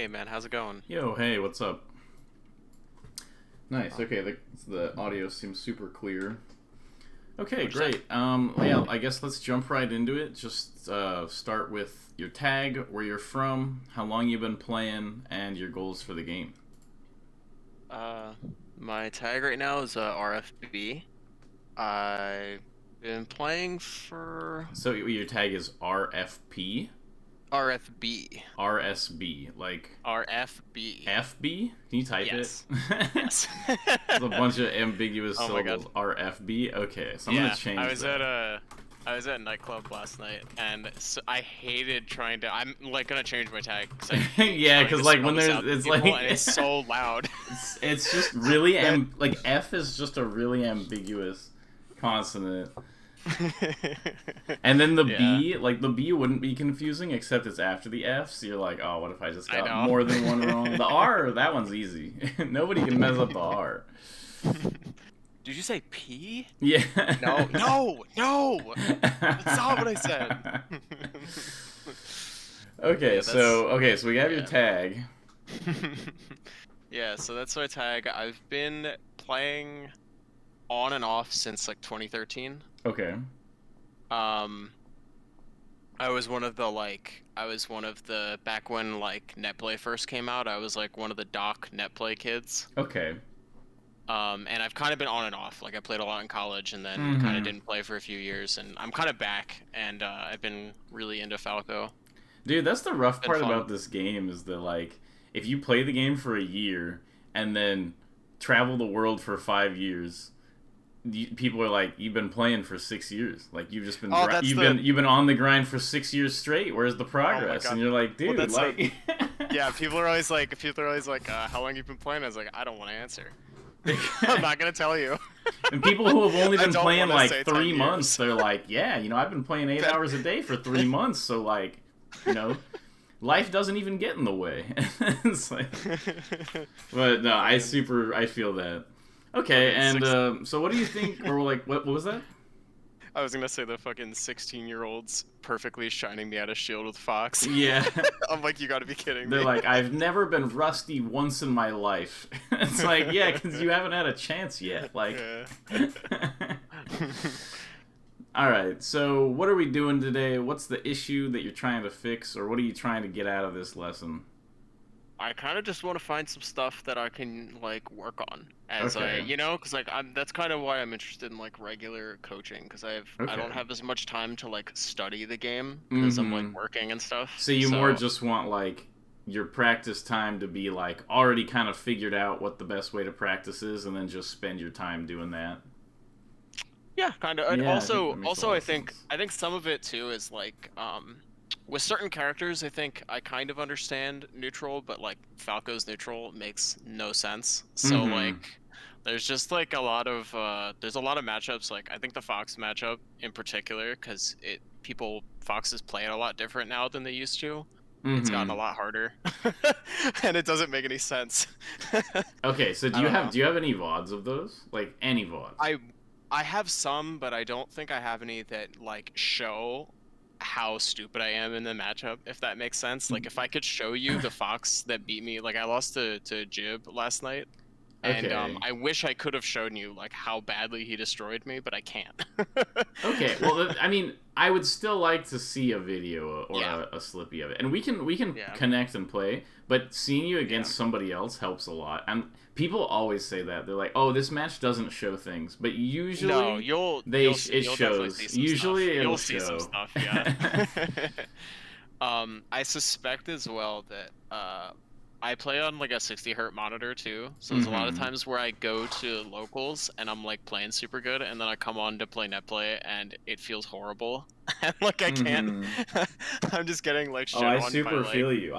Hey man, how's it going? Yo, hey, what's up? Nice. Oh, Okay, the audio seems super clear. Okay, what'd you say? great. Yeah, I guess let's jump right into it. Just start with your tag, where you're from, how long you've been playing, and your goals for the game. Uh, my tag right now is RFB. I've been playing for So your tag is RFP, RFB. RSB, like RFB. FB. Can you type it? Yes. Yes. It's a bunch of ambiguous Oh my God. syllables. RFB. Okay, so I'm gonna Yeah, change that. I was at a nightclub last night, and I hated trying to. I'm like gonna change my tag because I hate Yeah, trying because to like spell when this there's, out to it's people, and it's like so loud. it's just really That. like F is just a really ambiguous consonant, and then the Yeah, B, like the B wouldn't be confusing except it's after the F, so you're like, oh, what if I just I got know. more than one wrong? The R, that one's easy. Nobody can mess up the R. Did you say P? Yeah. No, no, no! That's not what I said. Okay, Yeah, that's so we have your yeah. tag. Yeah, so that's my tag. I've been playing on and off since like 2013. Okay. Um, I was one of the back when like netplay first came out. I was like one of the doc netplay kids. Okay. And I've kind of been on and off. Like I played a lot in college and then kind of Mm-hmm. didn't play for a few years, and I'm kind of back, and I've been really into Falco. Dude, that's the rough Been part fun. about this game is that like if you play the game for a year and then travel the world for 5 years, people are like, "You've been playing for 6 years. Like you've just been Oh, that's the you've been on the grind for 6 years straight. Where's the Oh my progress?" And God. you're like, Well, "Dude, that's the like." yeah. People are always like, how long you been playing? I was like, I don't want to answer. I'm not gonna tell you. And people who have only I been don't playing want to like say 10 3 months, years. they're like, "Yeah, I've been playing 8 hours a day for 3 months, so like, you know." Life doesn't even get in the way. It's like, but no, Oh man, I feel that. Okay, fucking and six. so what do you think, or like, what was that? I was gonna say the fucking 16-year-olds perfectly shining me out a shield with Fox. Yeah, I'm like, you gotta be kidding they're me. like, I've never been rusty once in my life. It's like, yeah, because you haven't had a chance yet. Like, Yeah. all right, so what are we doing today? What's the issue that you're trying to fix, or what are you trying to get out of this lesson? I kind of just want to find some stuff that I can like work on as Okay, because like that's kind of why I'm interested in like regular coaching because I okay. don't have as much time to like study the game because I'm like Mm-hmm. working and stuff. So you more So just want like your practice time to be like already kind of figured out what the best way to practice is, and then just spend your time doing that. yeah, kind of. And Yeah, I think that makes a also lot I of think sense. I think some of it too is like with certain characters I think I kind of understand neutral, but like Falco's neutral makes no sense. So Mm-hmm. like there's just like there's a lot of matchups like I think the Fox matchup in particular because it people Foxes play it a lot different now than they used to. It's gotten Mm-hmm. a lot harder, and it doesn't make any sense. Okay, so I don't know. do you have any VODs of those? Like any VODs? I I have some, but I don't think I have any that like show how stupid I am in the matchup, if that makes sense. Like if I could show you the Fox that beat me, like I lost to Jib last night, and Okay. I wish I could have shown you like how badly he destroyed me, but I can't. Okay, well, I mean, I would still like to see a video or Yeah, a slippy of it, and we can yeah, connect and play. But seeing you yeah. against somebody else helps a lot, and people always say that they're like, "Oh, this match doesn't show things," but No, usually it you'll definitely see shows. some stuff. Usually it'll You'll see some show. stuff, yeah. I suspect as well that I play on like a 60 hertz monitor too, so there's a lot of Mm-hmm. times where I go to locals and I'm like playing super good, and then I come on to play net play and it feels horrible, and like I can't. Mm-hmm. I'm just getting like Oh, shit I on by super like, feel you.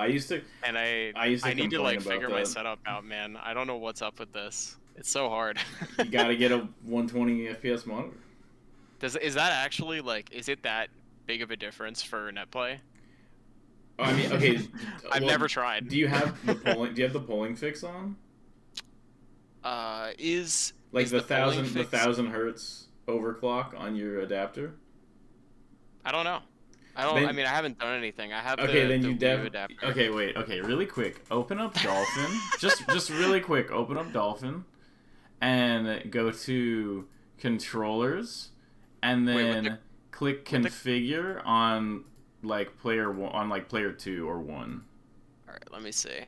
and I used to I need to complain like about figure my that. setup out, man. I don't know what's up with this. It's so hard. You gotta get a 120 FPS monitor. Is that actually like is it that big of a difference for net play? Oh, I mean, okay. I've Well, never tried. do you have the polling? Do you have the polling fix on? Like Is the polling the fix? 1,000 hertz overclock on your adapter? I don't know. I don't. I Then mean, I haven't done anything. I have okay, then the you Wii U adapter. okay, wait, okay, really quick. Open up Dolphin. Just really quick. Open up Dolphin and go to controllers, and Wait, then click with the. configure on like player one, on like player 2 or 1. All right, let me see.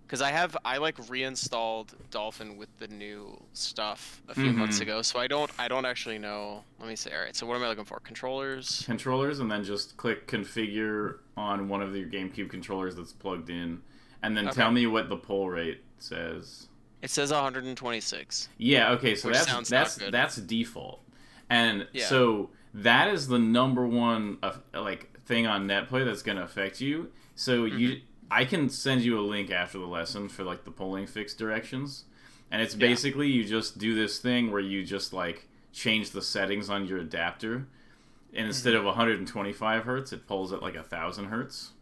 Because I like reinstalled Dolphin with the new stuff a few months Mm-hmm. ago, so I don't actually know. Let me see. All right, so what am I looking for? Controllers. Controllers, and then just click configure on one of your GameCube controllers that's plugged in, and then tell Okay. me what the pull rate says. It says 126, Yeah, okay, so which sounds not good. that's default. And Yeah. so that is the number one like thing on NetPlay that's going to affect you. So Hmm. I can send you a link after the lesson for like the polling fix directions. And it's Yeah. basically you just do this thing where you just like change the settings on your adapter, and instead Hmm. of 125 hertz, it pulls at like 1,000 hertz.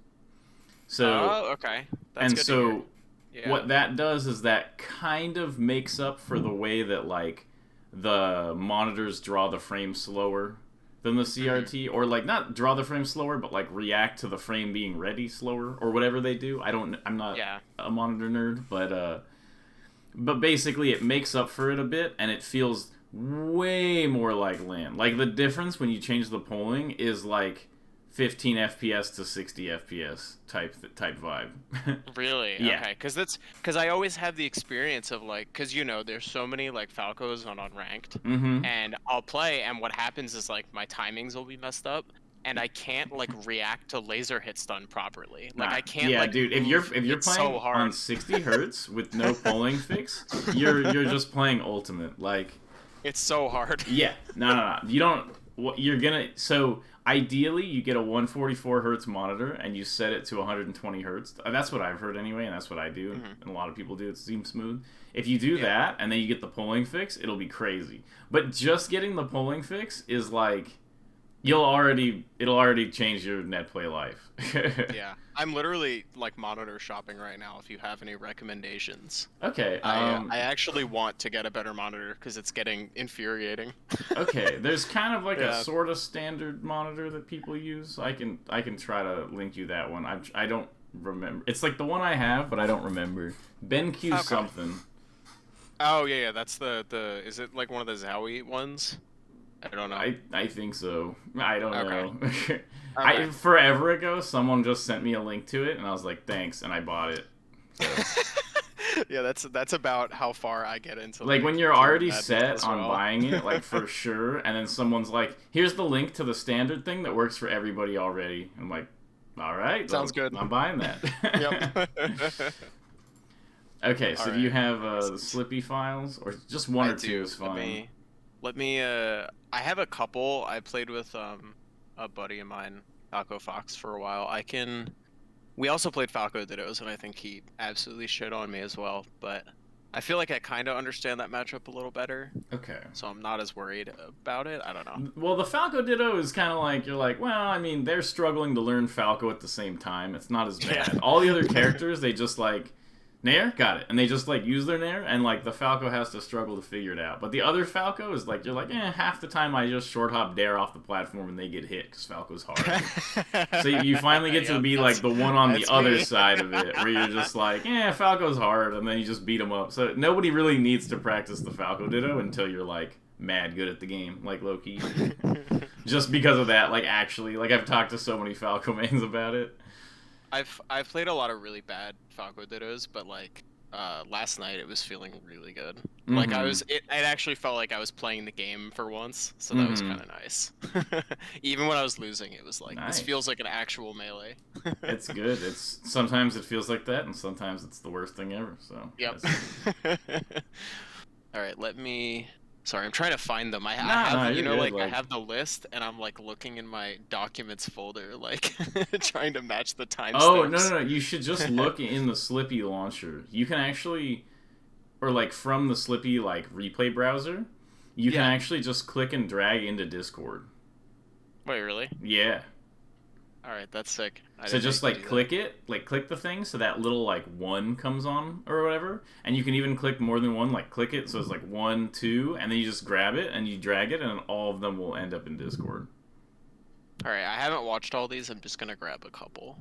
So Oh, okay. That's and good to hear. so Yeah. what that does is that kind of makes up for the way that like the monitors draw the frame slower than the Hmm. CRT, or like not draw the frame slower but like react to the frame being ready slower or whatever they do. I'm not Yeah. a monitor nerd, but basically it makes up for it a bit, and it feels way more like LAN. Like the difference when you change the polling is like 15 FPS to 60 FPS type vibe. Really? Yeah. Okay. Because I always have the experience of like, because there's so many like Falcos on unranked, Mm-hmm. and I'll play, and what happens is like my timings will be messed up, and I can't like react to laser hits done properly. Like Nah. I can't Yeah, like dude. move. If you're It's so playing on hard. 60 hertz with no polling fix, you're just playing ultimate. Like, It's so hard. yeah, no. You don't. What you're gonna. So ideally, you get a 144 hertz monitor and you set it to 120 hertz. That's what I've heard anyway, and that's what I do, Hmm. and a lot of people do. It seems smooth. If you do Yeah. that and then you get the polling fix, it'll be crazy. But just getting the polling fix is like it'll already change your net play life. Yeah. I'm literally like monitor shopping right now if you have any recommendations. Okay. I actually want to get a better monitor because it's getting infuriating. Okay, there's kind of like a Yeah. sort of standard monitor that people use. I can try to link you that one. I don't remember. It's like the one I have, but I don't remember. BenQ Okay. something. Oh yeah, yeah. That's the. Is it like one of the Zowie ones? I don't know. I think so. I don't Okay. know. Okay. I forever ago someone just sent me a link to it and I was like thanks, and I bought it. So Yeah, that's about how far I get into like when like you're pure already madness set as on well. buying it, like for sure, and then someone's like, "Here's the link to the standard thing that works for everybody already." I'm like, "All right, Sounds well, good. I'm buying Yep. that." Okay, All so do you right. have the Slippy files, or just one I or two do. is fine? Let me I have a couple. I played with a buddy of mine, Falco Fox, for a while. We also played Falco Dittos, and I think he absolutely shit on me as well, but I feel like I kind of understand that matchup a little better, Okay. so I'm not as worried about it. I don't know. Well, the Falco Ditto is kind of like you're like, well, I mean, they're struggling to learn Falco at the same time. It's not as Yeah. bad. All the other characters, they just like Nair, got it, and they just like use their Nair, and like the Falco has to struggle to figure it out. But the other Falco is like you're like, half the time I just short hop Dare off the platform and they get hit because Falco's hard. So you finally get to Yep, be like the one on the that's other me. side of it, where you're just like, Falco's hard, and then you just beat him up. So nobody really needs to practice the Falco Ditto until you're like mad good at the game, like Loki. Just because of that, like actually, like I've talked to so many Falco mains about it. I've played a lot of really bad Falco Dittos, but like last night it was feeling really good. Like Mm-hmm. it actually felt like I was playing the game for once, so that was Mm-hmm. kind of nice. Even when I was losing, it was like this Nice. feels like an actual melee. It's good. It's sometimes it feels like that, and sometimes it's the worst thing ever. So Yep. that's All right, let me. Sorry, I'm trying to find them. I no, have, you're good. like I Like, have the list, and I'm like looking in my documents folder, like trying to match the oh timestamps. no, you should just look in the Slippy launcher. You can actually, or like from the Slippy like replay browser, you can Yeah. actually just click and drag into Discord. Wait, really? Yeah. All right, that's sick. I So didn't know you just could like do that. click it, like click the thing, so that little like one comes on or whatever, and you can even click more than one. Like click it, so it's like 1, 2, and then you just grab it and you drag it, and all of them will end up in Discord. All right, I haven't watched all these. I'm just gonna grab a couple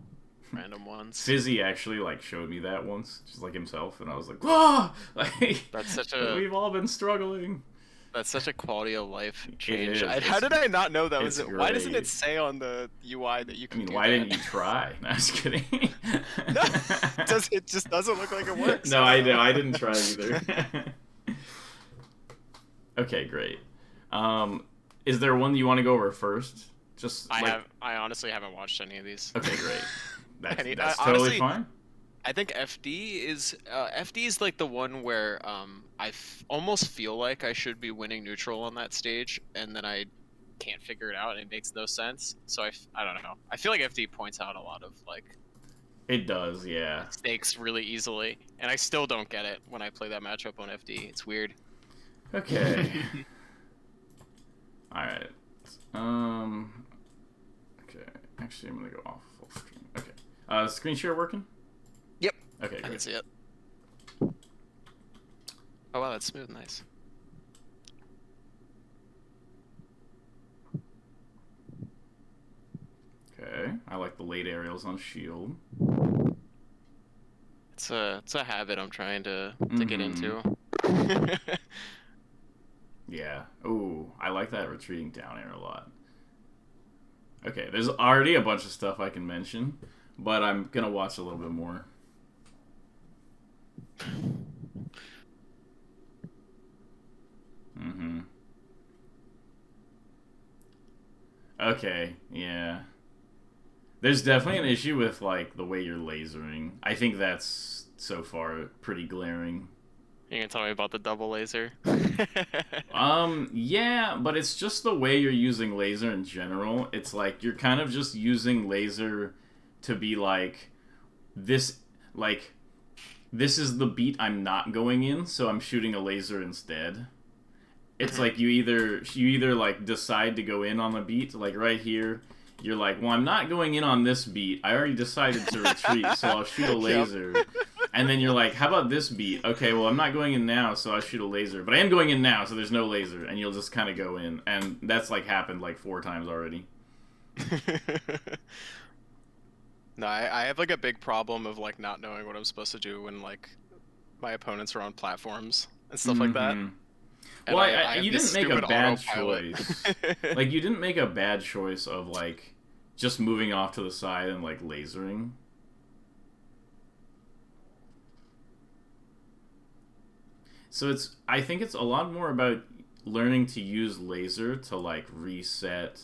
random ones. Fizzy actually like showed me that once, just like himself, and I was like, "Whoa!" Like That's such a we've all been struggling. that's such a quality of life It change. is. How did I not know that was It's it? Why doesn't it great. say on the UI that you I can mean, do why that? didn't you try? No, I was kidding. No, it just doesn't look like it works. No, I I don't know. know. I didn't try either. Okay, great. Um, is there one that you want to go over first? Just like I honestly haven't watched any of these. okay, great. I That's totally honestly fine. I think FD is like the one where almost feel like I should be winning neutral on that stage, and then I can't figure it out, and it makes no sense. So I don't know. I feel like FD points out a lot of like It does, yeah. mistakes really easily, and I still don't get it when I play that matchup on FD. It's weird. Okay. All right. Okay. Actually, I'm gonna go off full screen. Okay. Screen share working? Yep. Okay, I can great. see it. Oh wow, that's smooth, nice. Okay. I like the late aerials on shield. It's a habit I'm trying to get Mm-hmm. into. Yeah. Ooh, I like that retreating down air a lot. Okay, there's already a bunch of stuff I can mention, but I'm gonna watch a little bit more. Mm-hmm. Okay, yeah. There's definitely an issue with like the way you're lasering. I think that's so far pretty glaring. You can tell me about the double laser. Yeah, but it's just the way you're using laser in general. It's like you're kind of just using laser to be this like this is the beat I'm not going in, so I'm shooting a laser instead. It's like you either like decide to go in on the beat, like right here, you're like, well, I'm not going in on this beat. I already decided to retreat, so I'll shoot a Yep. laser. And then you're like, how about this beat? Okay, well, I'm not going in now, so I'll shoot a laser. But I am going in now, so there's no laser. And you'll just kind of go in. And that's like happened like 4 times already. No, I have like a big problem of like not knowing what I'm supposed to do when like my opponents are on platforms and stuff like that. Mm-hmm. And Well, I have you this didn't make a stupid bad autopilot. choice. Like, you didn't make a bad choice of like just moving off to the side and like lasering. So I think it's a lot more about learning to use laser to like reset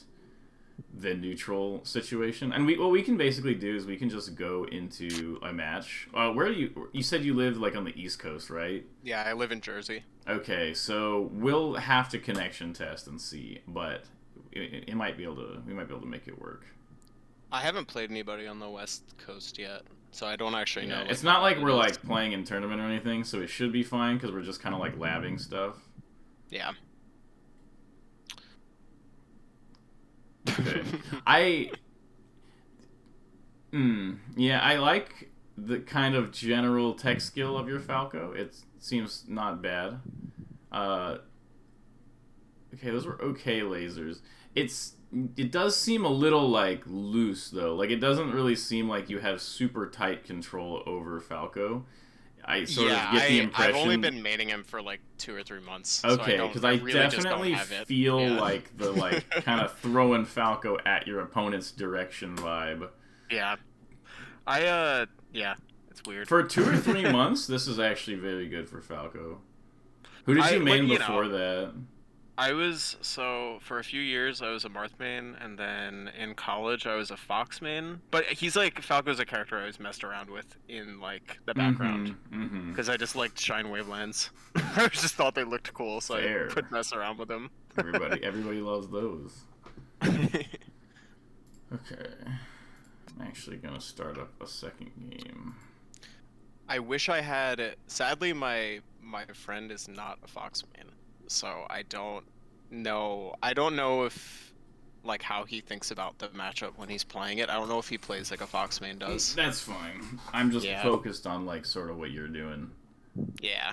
the neutral situation. And what we can basically do is we can just go into a match. Where you said you lived like on the East Coast, right? Yeah, I live in Jersey. Okay, so we'll have to connection test and see, but it might be able to we might be able to make it work. I haven't played anybody on the West Coast yet, so I don't actually know Yeah, like it's how not bad like it we're is. like playing in tournament or anything, so it should be fine because we're just kind of like labbing stuff. Yeah. Okay. I yeah, I like the kind of general tech skill of your Falco. It seems not bad. Uh okay, those were okay lasers. It does seem a little like loose though. Like it doesn't really seem like you have super tight control over Falco. I sort of Yeah, get the I've only impression. been maining him for like 2 or 3 months, so Okay, because I I really just don't definitely have it. feel Yeah. like the like kind of throwing Falco at your opponent's direction vibe. Yeah. Yeah, it's weird. For 2 or 3 months, this is actually very good for Falco. Who did you main before that? So for a few years I was a Marth main, and then in college I was a Fox main. But he's like Falco's a character I always messed around with in like the background Mm-hmm. because I just liked shine wavelands. I just thought they looked cool, so I Fair. would mess around with them. Everybody loves those. Okay. I'm actually gonna start up a second game. I wish I had. Sadly, my friend is not a Fox main, so I don't know. I don't know if like how he thinks about the matchup when he's playing it. I don't know if he plays like a Fox main does. That's fine. I'm just Yeah. focused on like sort of what you're doing. Yeah.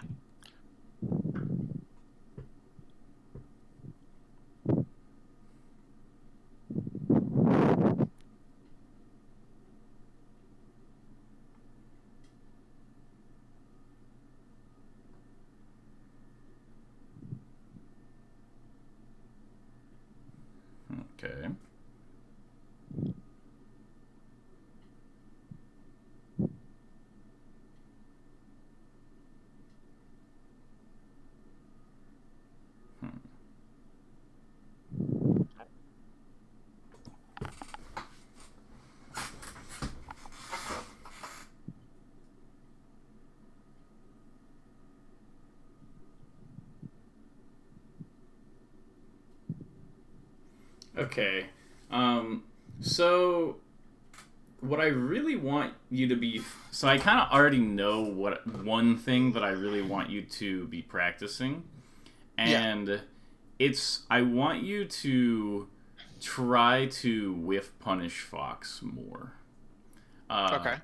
Okay. Hmm. Okay. So what I really want you to be, so I kind of already know what one thing that I really want you to be practicing, Yeah. and I want you to try to whiff punish Fox more. Okay.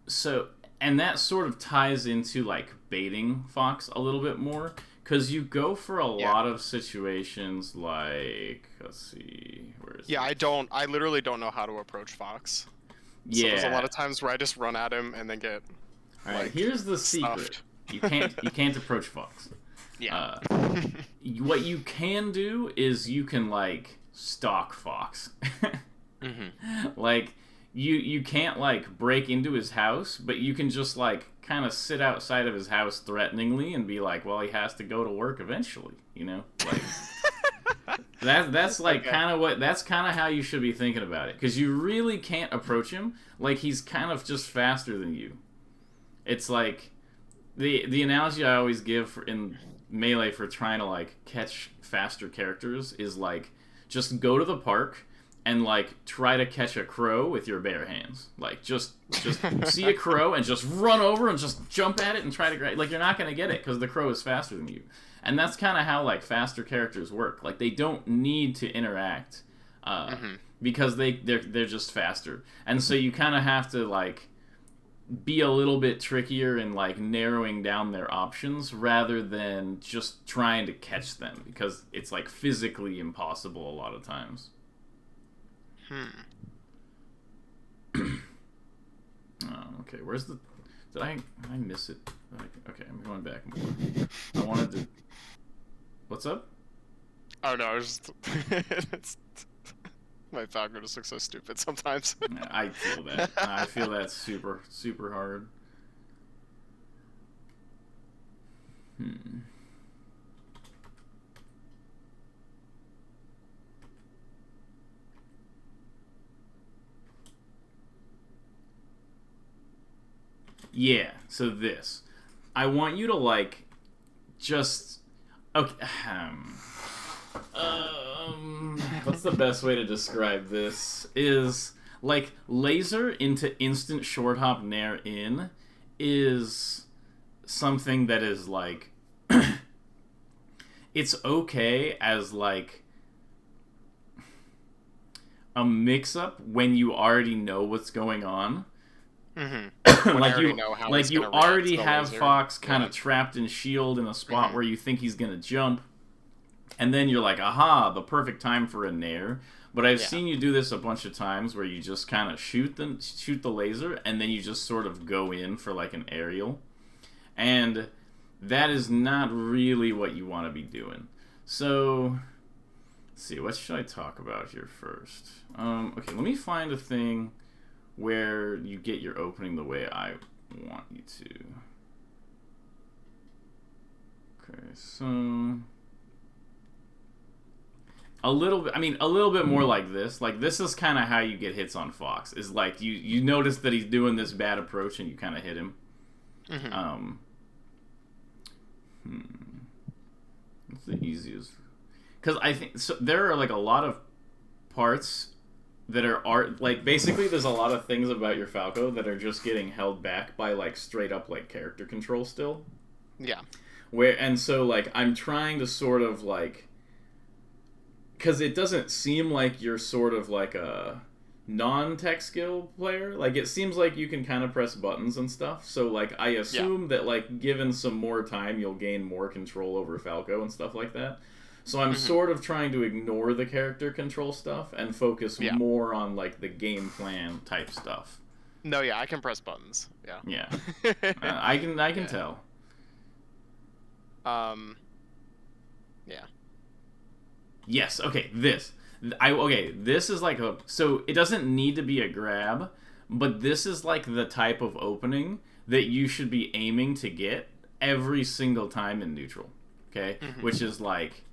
So, and that sort of ties into like baiting Fox a little bit more, because you go for a Yeah. lot of situations like, let's see, where is Yeah, it? I literally don't know how to approach Fox. So there's a lot Yeah. of times where I just run at him and then get All right. like Here's the secret. stuffed. You can't approach Fox. Yeah. Uh, what you can do is you can like stalk Fox. Like you can't like break into his house, but you can just like kind of sit outside of his house threateningly and be like, well, he has to go to work eventually, you know? Like that's like Okay. kind of how you should be thinking about it, cuz you really can't approach him like he's kind of just faster than you. It's like the analogy I always give in Melee for trying to like catch faster characters is like just go to the park and like try to catch a crow with your bare hands. Like just see a crow and just run over and just jump at it and try to grab. Like you're not gonna get it because the crow is faster than you. And that's kind of how like faster characters work. Like they don't need to interact because they're just faster. And so you kind of have to like be a little bit trickier in like narrowing down their options rather than just trying to catch them, because it's like physically impossible a lot of times. Oh, okay. Where's the? Did I miss it? Okay, I'm going back more. I wanted to. What's up? Oh no, I was just it's... my Falco just looks so stupid sometimes. I feel that. I feel that super super hard. Yeah. So this, I want you to like, just okay. What's the best way to describe this? Is like laser into instant short hop nair in is something that is like it's okay as like a mix up when you already know what's going on. When I already know how like he's you gonna react already to the have laser. Fox kind of trapped in shield in a spot where you think he's gonna jump, and then you're like, aha, the perfect time for a nair. But I've seen you do this a bunch of times where you just kind of shoot the laser, and then you just sort of go in for like an aerial, and that is not really what you want to be doing. So let's see, what should I talk about here first? Okay, let me find a thing where you get your opening the way I want you to. Okay, so a little bit more like this. Like this is kind of how you get hits on Fox. Is like you notice that he's doing this bad approach and you kind of hit him. What's the easiest? Because I think so, there are like a lot of parts that are art. Like basically, there's a lot of things about your Falco that are just getting held back by like straight up like character control still. Yeah. And so like I'm trying to sort of like, because it doesn't seem like you're sort of like a non-tech skill player. Like it seems like you can kind of press buttons and stuff. So like I assume that like given some more time, you'll gain more control over Falco and stuff like that. So I'm sort of trying to ignore the character control stuff and focus more on like the game plan type stuff. No, yeah, I can press buttons. Yeah. Yeah, I can tell. Yeah. Yes. Okay. This Okay, this is like a, so it doesn't need to be a grab, but this is like the type of opening that you should be aiming to get every single time in neutral. Okay, which is like,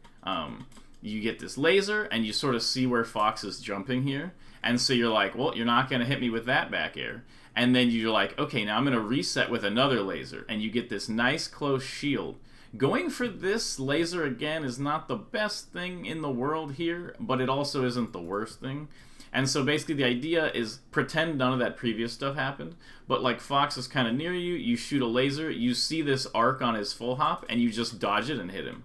you get this laser and you sort of see where Fox is jumping here, and so you're like, well, you're not gonna hit me with that back air, and then you're like, okay, now I'm gonna reset with another laser, and you get this nice close shield. Going for this laser again is not the best thing in the world here, but it also isn't the worst thing. And so basically the idea is pretend none of that previous stuff happened, but like Fox is kind of near you, you shoot a laser, you see this arc on his full hop, and you just dodge it and hit him.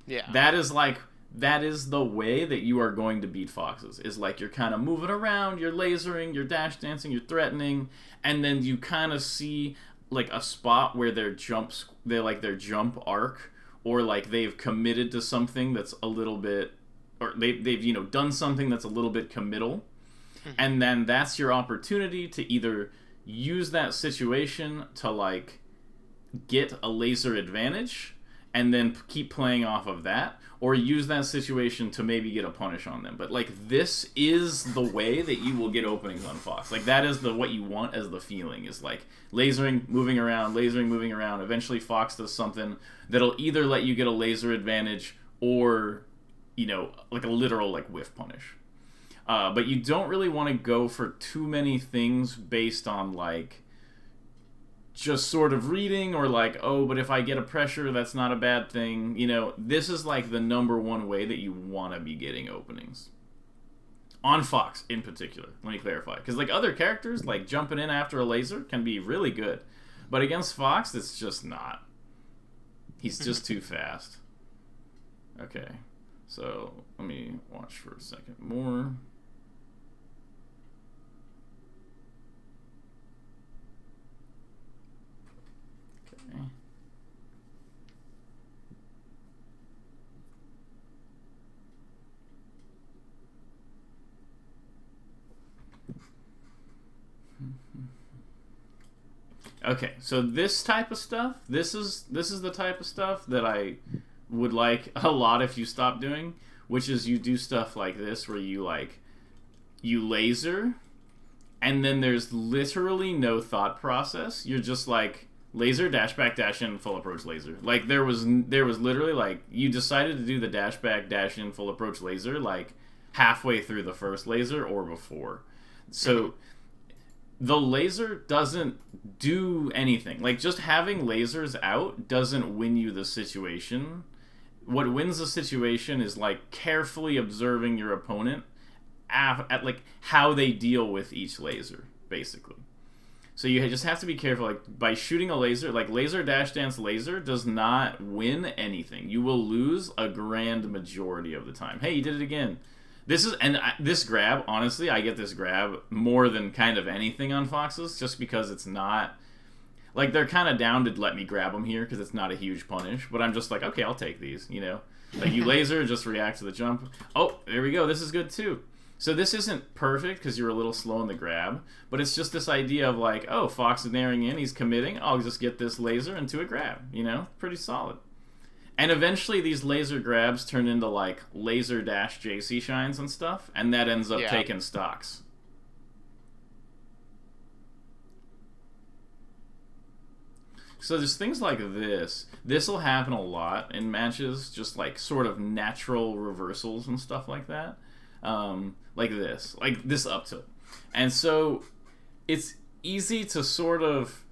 Yeah. That is the way that you are going to beat Foxes, is like you're kind of moving around, you're lasering, you're dash dancing, you're threatening, and then you kind of see like a spot where their jump arc, or like they've committed to something that's a little bit, or they've done something that's a little bit committal, and then that's your opportunity to either use that situation to like get a laser advantage and then keep playing off of that, or use that situation to maybe get a punish on them. But like, this is the way that you will get openings on Fox. Like, that is what you want as the feeling, is like lasering, moving around, eventually Fox does something that'll either let you get a laser advantage or, like a literal like whiff punish. But you don't really want to go for too many things based on like just sort of reading, or like, oh, but if I get a pressure, that's not a bad thing. This is like the number one way that you want to be getting openings. On Fox in particular, let me clarify. Because like other characters, like jumping in after a laser can be really good. But against Fox, it's just not. He's just too fast. Okay, so let me watch for a second more. Okay, so this type of stuff, this is the type of stuff that I would like a lot if you stop doing, which is you do stuff like this where you laser, and then there's literally no thought process. You're just like laser, dash back, dash in, full approach laser. Like there was literally like you decided to do the dash back, dash in, full approach laser like halfway through the first laser or before. So the laser doesn't do anything. Like, just having lasers out doesn't win you the situation. What wins the situation is, like, carefully observing your opponent at like, how they deal with each laser, basically. So you just have to be careful. Like, by shooting a laser, like, laser dash dance laser does not win anything. You will lose a grand majority of the time. Hey, you did it again. This grab, honestly, I get this grab more than kind of anything on Foxes, just because it's not, like, they're kind of down to let me grab them here because it's not a huge punish, but I'm just like, okay, I'll take these, Like, you laser, just react to the jump. Oh, there we go, this is good too. So this isn't perfect because you're a little slow in the grab, but it's just this idea of like, oh, Fox is narrowing in, he's committing, I'll just get this laser into a grab, Pretty solid. And eventually these laser grabs turn into like laser dash JC shines and stuff, and that ends up taking stocks. So there's things like this. This will happen a lot in matches, just like sort of natural reversals and stuff like that. Like this up tilt. And so it's easy to sort of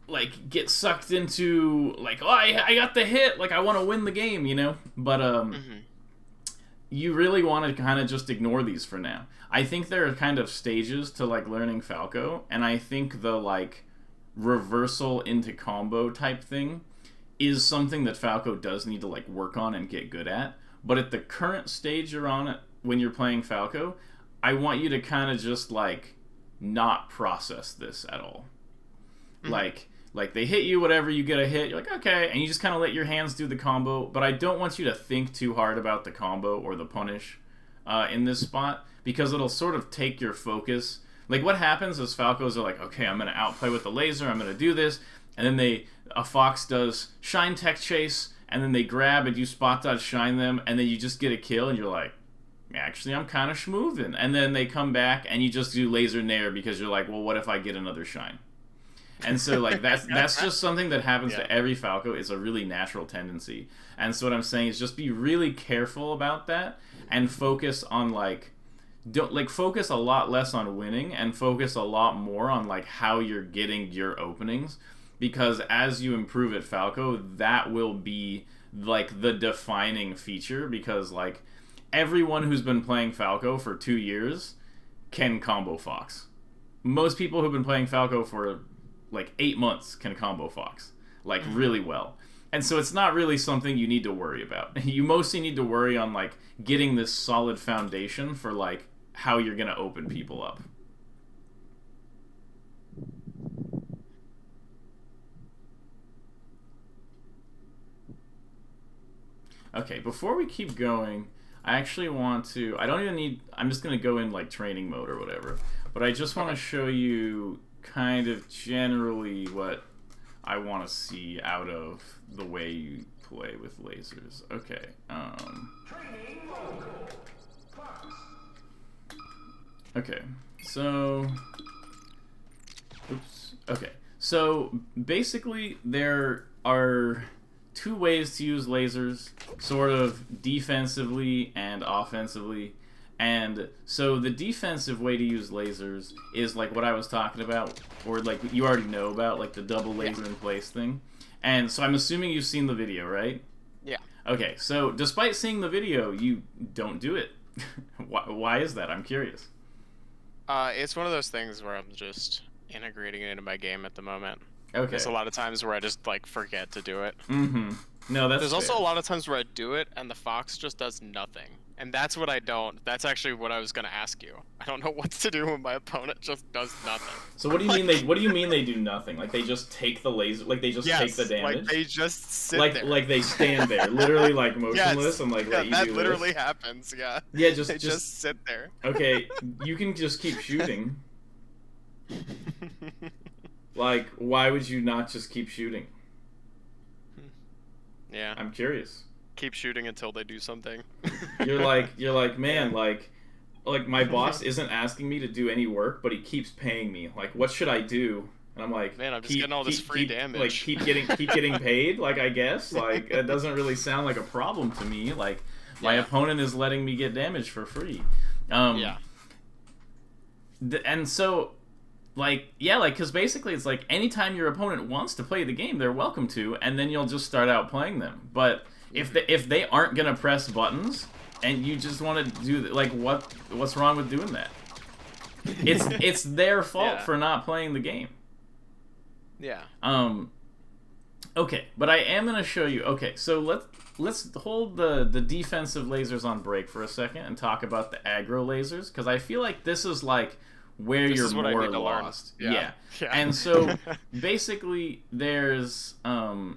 like get sucked into like, oh, I got the hit, like I want to win the game, but you really want to kind of just ignore these for now. I think there are kind of stages to like learning Falco, and I think the like reversal into combo type thing is something that Falco does need to like work on and get good at. But at the current stage you're on when you're playing Falco, I want you to kind of just like not process this at all. Like they hit you, whatever, you get a hit, you're like, okay, and you just kind of let your hands do the combo, but I don't want you to think too hard about the combo or the punish in this spot, because it'll sort of take your focus. Like, what happens is Falcos are like, okay, I'm going to outplay with the laser, I'm going to do this, and then a Fox does Shine Tech Chase, and then they grab and you spot dodge Shine them, and then you just get a kill, and you're like, actually, I'm kind of schmoovin'. And then they come back, and you just do laser nair because you're like, well, what if I get another shine? And so, like, that's just something that happens to every Falco. It's a really natural tendency. And so what I'm saying is just be really careful about that and focus on, like, focus a lot less on winning and focus a lot more on, like, how you're getting your openings. Because as you improve at Falco, that will be, like, the defining feature. Because, like, everyone who's been playing Falco for 2 years can combo Fox. Most people who've been playing Falco for, like, 8 months can combo Fox. Like, really well. And so it's not really something you need to worry about. You mostly need to worry on, like, getting this solid foundation for, like, how you're going to open people up. Okay, before we keep going, I actually want to... I don't even need... I'm just going to go in, like, training mode or whatever. But I just want to show you kind of generally what I want to see out of the way you play with lasers. Okay, Okay, so... Oops. Okay, so basically there are 2 ways to use lasers, sort of defensively and offensively. And so the defensive way to use lasers is like what I was talking about, or like you already know about, like the double laser in place thing. And so I'm assuming you've seen the video, right? Yeah. Okay, so despite seeing the video, you don't do it. Why is that? I'm curious. It's one of those things where I'm just integrating it into my game at the moment. Okay. There's a lot of times where I just, like, forget to do it. Mm-hmm. No, that's There's fair. also a lot of times where I do it and the Fox just does nothing. And that's what I don't. That's actually what I was gonna ask you. I don't know what to do when my opponent just does nothing. So what do you mean they? What do you mean they do nothing? Like they just take the laser? Like they just take the damage? Like they just sit like there. Like they stand there, literally like motionless, Yes. and like Yeah, let you that do literally this? happens. Yeah. Yeah, They just sit there. Okay, you can just keep shooting. Like, why would you not just keep shooting? Yeah. I'm curious. Keep shooting until they do something. You're like, man, like my boss isn't asking me to do any work, but he keeps paying me. Like, what should I do? And I'm like, man, I'm just getting all this free damage. Like, keep getting paid. Like, I guess, like, it doesn't really sound like a problem to me. Like, my opponent is letting me get damage for free. Yeah. And so, like, yeah, like, because basically it's like anytime your opponent wants to play the game, they're welcome to, and then you'll just start out playing them. But if they aren't gonna press buttons and you just want to do like what's wrong with doing that? It's their fault for not playing the game. Yeah. Okay, but I am gonna show you. Okay, so let's hold the defensive lasers on break for a second and talk about the aggro lasers, because I feel like this is like where you're more lost. Yeah. And so basically there's a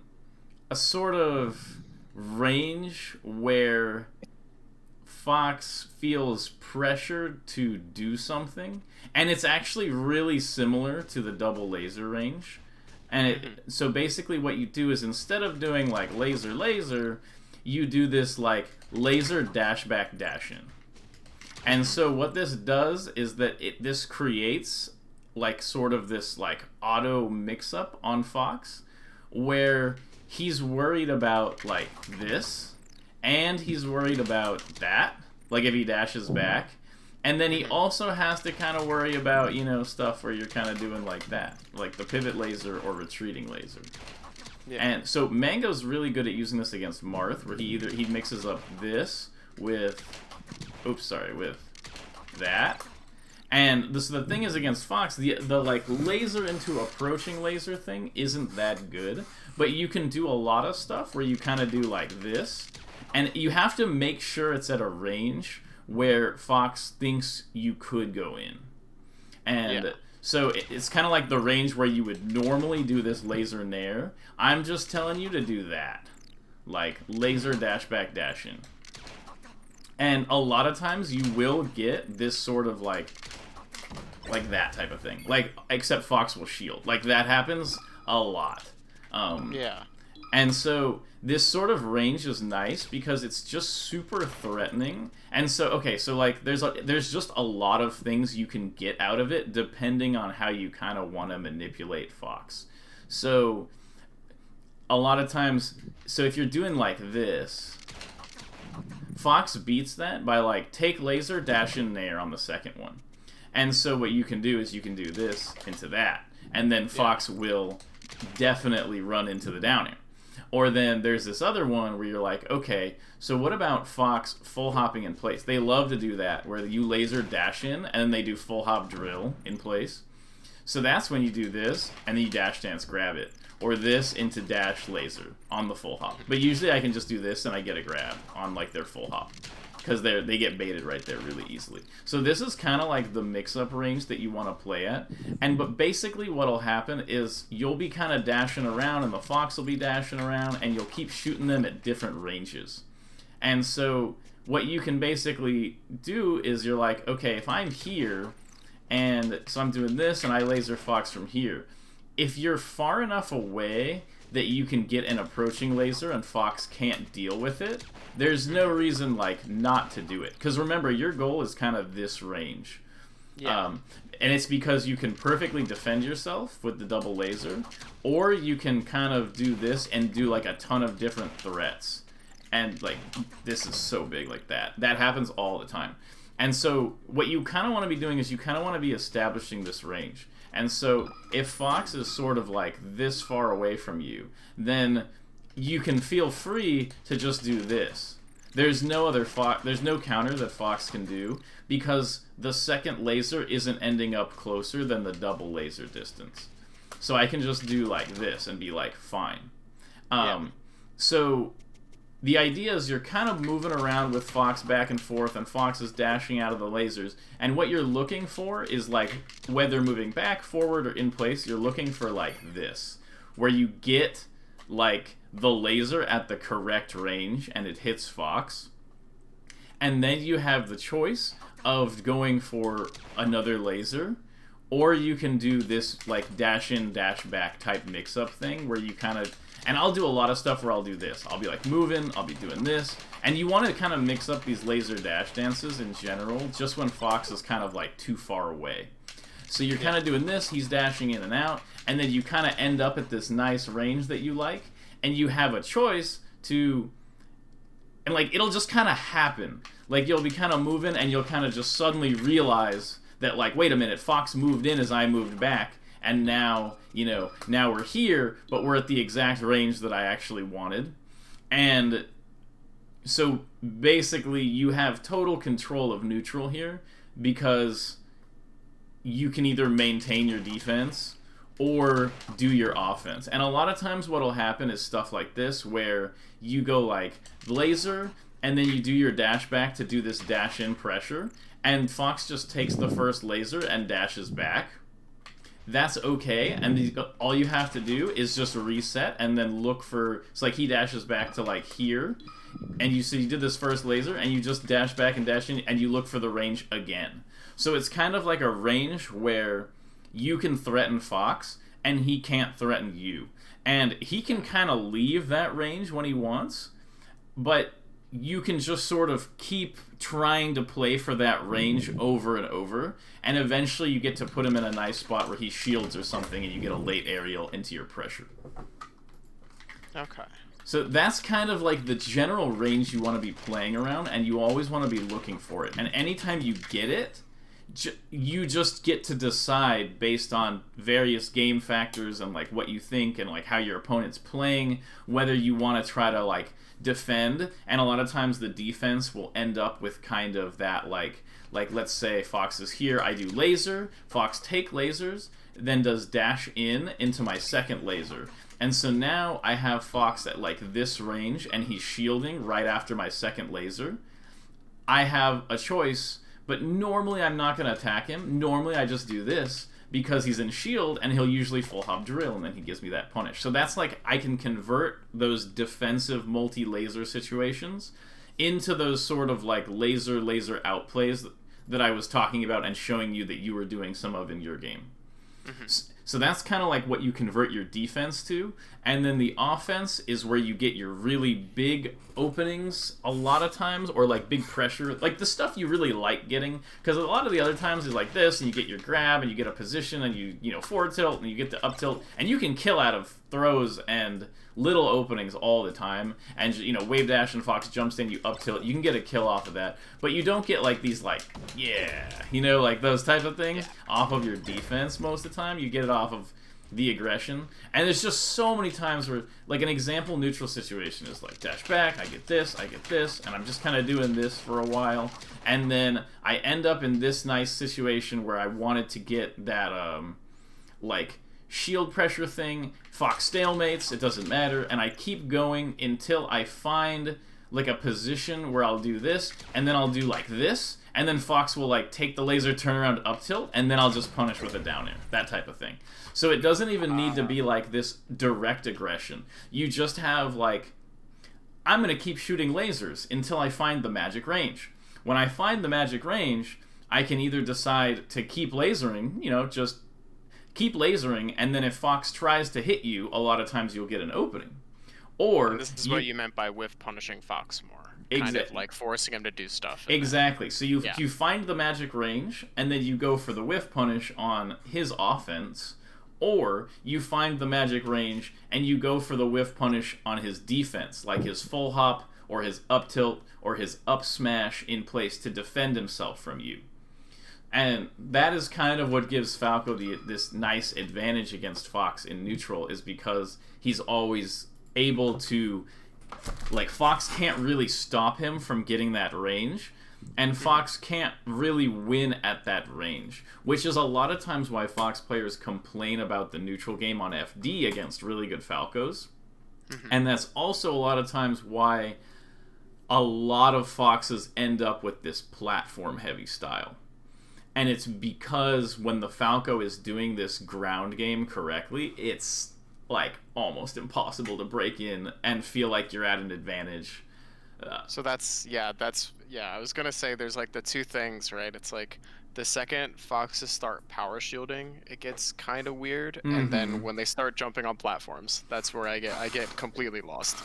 sort of range where Fox feels pressured to do something, and it's actually really similar to the double laser range. And so basically what you do is instead of doing like laser, you do this like laser dash back dash in. And so what this does is that this creates like sort of this like auto mix-up on Fox where he's worried about like this and he's worried about that, like if he dashes back. And then he also has to kind of worry about, you know, stuff where you're kind of doing like that, like the pivot laser or retreating laser. Yeah. And so Mango's really good at using this against Marth, where he mixes up this with with that. And so the thing is against Fox, the like laser into approaching laser thing isn't that good, but you can do a lot of stuff where you kind of do like this, and you have to make sure it's at a range where Fox thinks you could go in. And so it's kind of like the range where you would normally do this laser nair. I'm just telling you to do that. Like laser dash back dash in. And a lot of times you will get this sort of like that type of thing. Like, except Fox will shield. Like, that happens a lot. And so this sort of range is nice because it's just super threatening. And so okay, so like there's just a lot of things you can get out of it depending on how you kind of want to manipulate Fox. So a lot of times, so if you're doing like this, Fox beats that by like take laser, dash in Nair on the second one. And so what you can do is you can do this into that, and then Fox will definitely run into the down air. Or then there's this other one where you're like, okay, so what about Fox full hopping in place? They love to do that, where you laser dash in, and then they do full hop drill in place. So that's when you do this, and then you dash dance grab it. Or this into dash laser on the full hop. But usually I can just do this and I get a grab on like their full hop. Because they get baited right there really easily. So this is kind of like the mix-up range that you want to play at. But basically what'll happen is you'll be kind of dashing around and the Fox will be dashing around and you'll keep shooting them at different ranges. And so what you can basically do is you're like, okay, if I'm here, and so I'm doing this and I laser Fox from here. If you're far enough away that you can get an approaching laser and Fox can't deal with it, there's no reason like not to do it. Because remember, your goal is kind of this range. Yeah. And it's because you can perfectly defend yourself with the double laser, or you can kind of do this and do like a ton of different threats. And like, this is so big like that. That happens all the time. And so what you kind of want to be doing is you kind of want to be establishing this range. And so if Fox is sort of like this far away from you, then you can feel free to just do this. There's no other there's no counter that Fox can do because the second laser isn't ending up closer than the double laser distance. So I can just do like this and be like, fine. So the idea is you're kind of moving around with Fox back and forth, and Fox is dashing out of the lasers. And what you're looking for is, like, whether moving back, forward, or in place, you're looking for, like, this. Where you get, like, the laser at the correct range, and it hits Fox. And then you have the choice of going for another laser, or you can do this, like, dash in, dash back type mix-up thing, where you kind of... And I'll do a lot of stuff where I'll do this. I'll be like moving, I'll be doing this. And you want to kind of mix up these laser dash dances in general, just when Fox is kind of like too far away. So you're kind of doing this, he's dashing in and out, and then you kind of end up at this nice range that you like, and you have a choice to... And like, it'll just kind of happen. Like, you'll be kind of moving, and you'll kind of just suddenly realize that, like, wait a minute, Fox moved in as I moved back. And now, you know, now we're here, but we're at the exact range that I actually wanted. And so basically you have total control of neutral here because you can either maintain your defense or do your offense. And a lot of times what'll happen is stuff like this where you go like laser and then you do your dash back to do this dash in pressure and Fox just takes the first laser and dashes back. That's okay, and all you have to do is just reset and then look for... It's like he dashes back to like here, and you did this first laser, and you just dash back and dash in, and you look for the range again. So it's kind of like a range where you can threaten Fox, and he can't threaten you. And he can kind of leave that range when he wants, but you can just sort of keep trying to play for that range over and over, and eventually you get to put him in a nice spot where he shields or something and you get a late aerial into your pressure. Okay. So that's kind of like the general range you want to be playing around, and you always want to be looking for it. And anytime you get it, you just get to decide based on various game factors and like what you think and like how your opponent's playing, whether you want to try to like defend. And a lot of times the defense will end up with kind of that like let's say Fox is here, I do laser, Fox take lasers, then does dash in into my second laser. And so now I have Fox at like this range and he's shielding right after my second laser. I have a choice, but normally I'm not going to attack him. Normally I just do this because he's in shield and he'll usually full hop drill and then he gives me that punish. So that's like I can convert those defensive multi-laser situations into those sort of like laser outplays that I was talking about and showing you that you were doing some of in your game. Mm-hmm. So that's kind of like what you convert your defense to. And then the offense is where you get your really big openings a lot of times, or like big pressure, like the stuff you really like getting. Because a lot of the other times is like this, and you get your grab, and you get a position, and you know, forward tilt, and you get the up tilt, and you can kill out of throws and little openings all the time. And, you know, wave dash and Fox jumps in, you up tilt, you can get a kill off of that. But you don't get like these like, yeah, you know, like those type of things off of your defense most of the time. You get it off of the aggression. And there's just so many times where, like, an example neutral situation is like dash back, I get this, and I'm just kind of doing this for a while, and then I end up in this nice situation where I wanted to get that like shield pressure thing. Fox stalemates, it doesn't matter, and I keep going until I find like a position where I'll do this, and then I'll do like this, and then Fox will like take the laser, turn around, up tilt, and then I'll just punish with a down air, that type of thing. So it doesn't even need to be like this direct aggression. You just have like, I'm going to keep shooting lasers until I find the magic range. When I find the magic range, I can either decide to keep lasering, you know, just keep lasering, and then if Fox tries to hit you, a lot of times you'll get an opening. Or and this is what you meant by whiff punishing Fox more. Kind of like forcing him to do stuff. Exactly. So you find the magic range, and then you go for the whiff punish on his offense, or you find the magic range and you go for the whiff punish on his defense, like his full hop or his up tilt or his up smash in place to defend himself from you. And that is kind of what gives Falco this nice advantage against Fox in neutral, is because he's always able to, like, Fox can't really stop him from getting that range, and Fox can't really win at that range, which is a lot of times why Fox players complain about the neutral game on FD against really good Falcos. And that's also a lot of times why a lot of Foxes end up with this platform heavy style. And it's because when the Falco is doing this ground game correctly, it's like almost impossible to break in and feel like you're at an advantage. So I was gonna say there's like the two things, right? It's like the second Foxes start power shielding, it gets kind of weird, and then when they start jumping on platforms, that's where I get completely lost.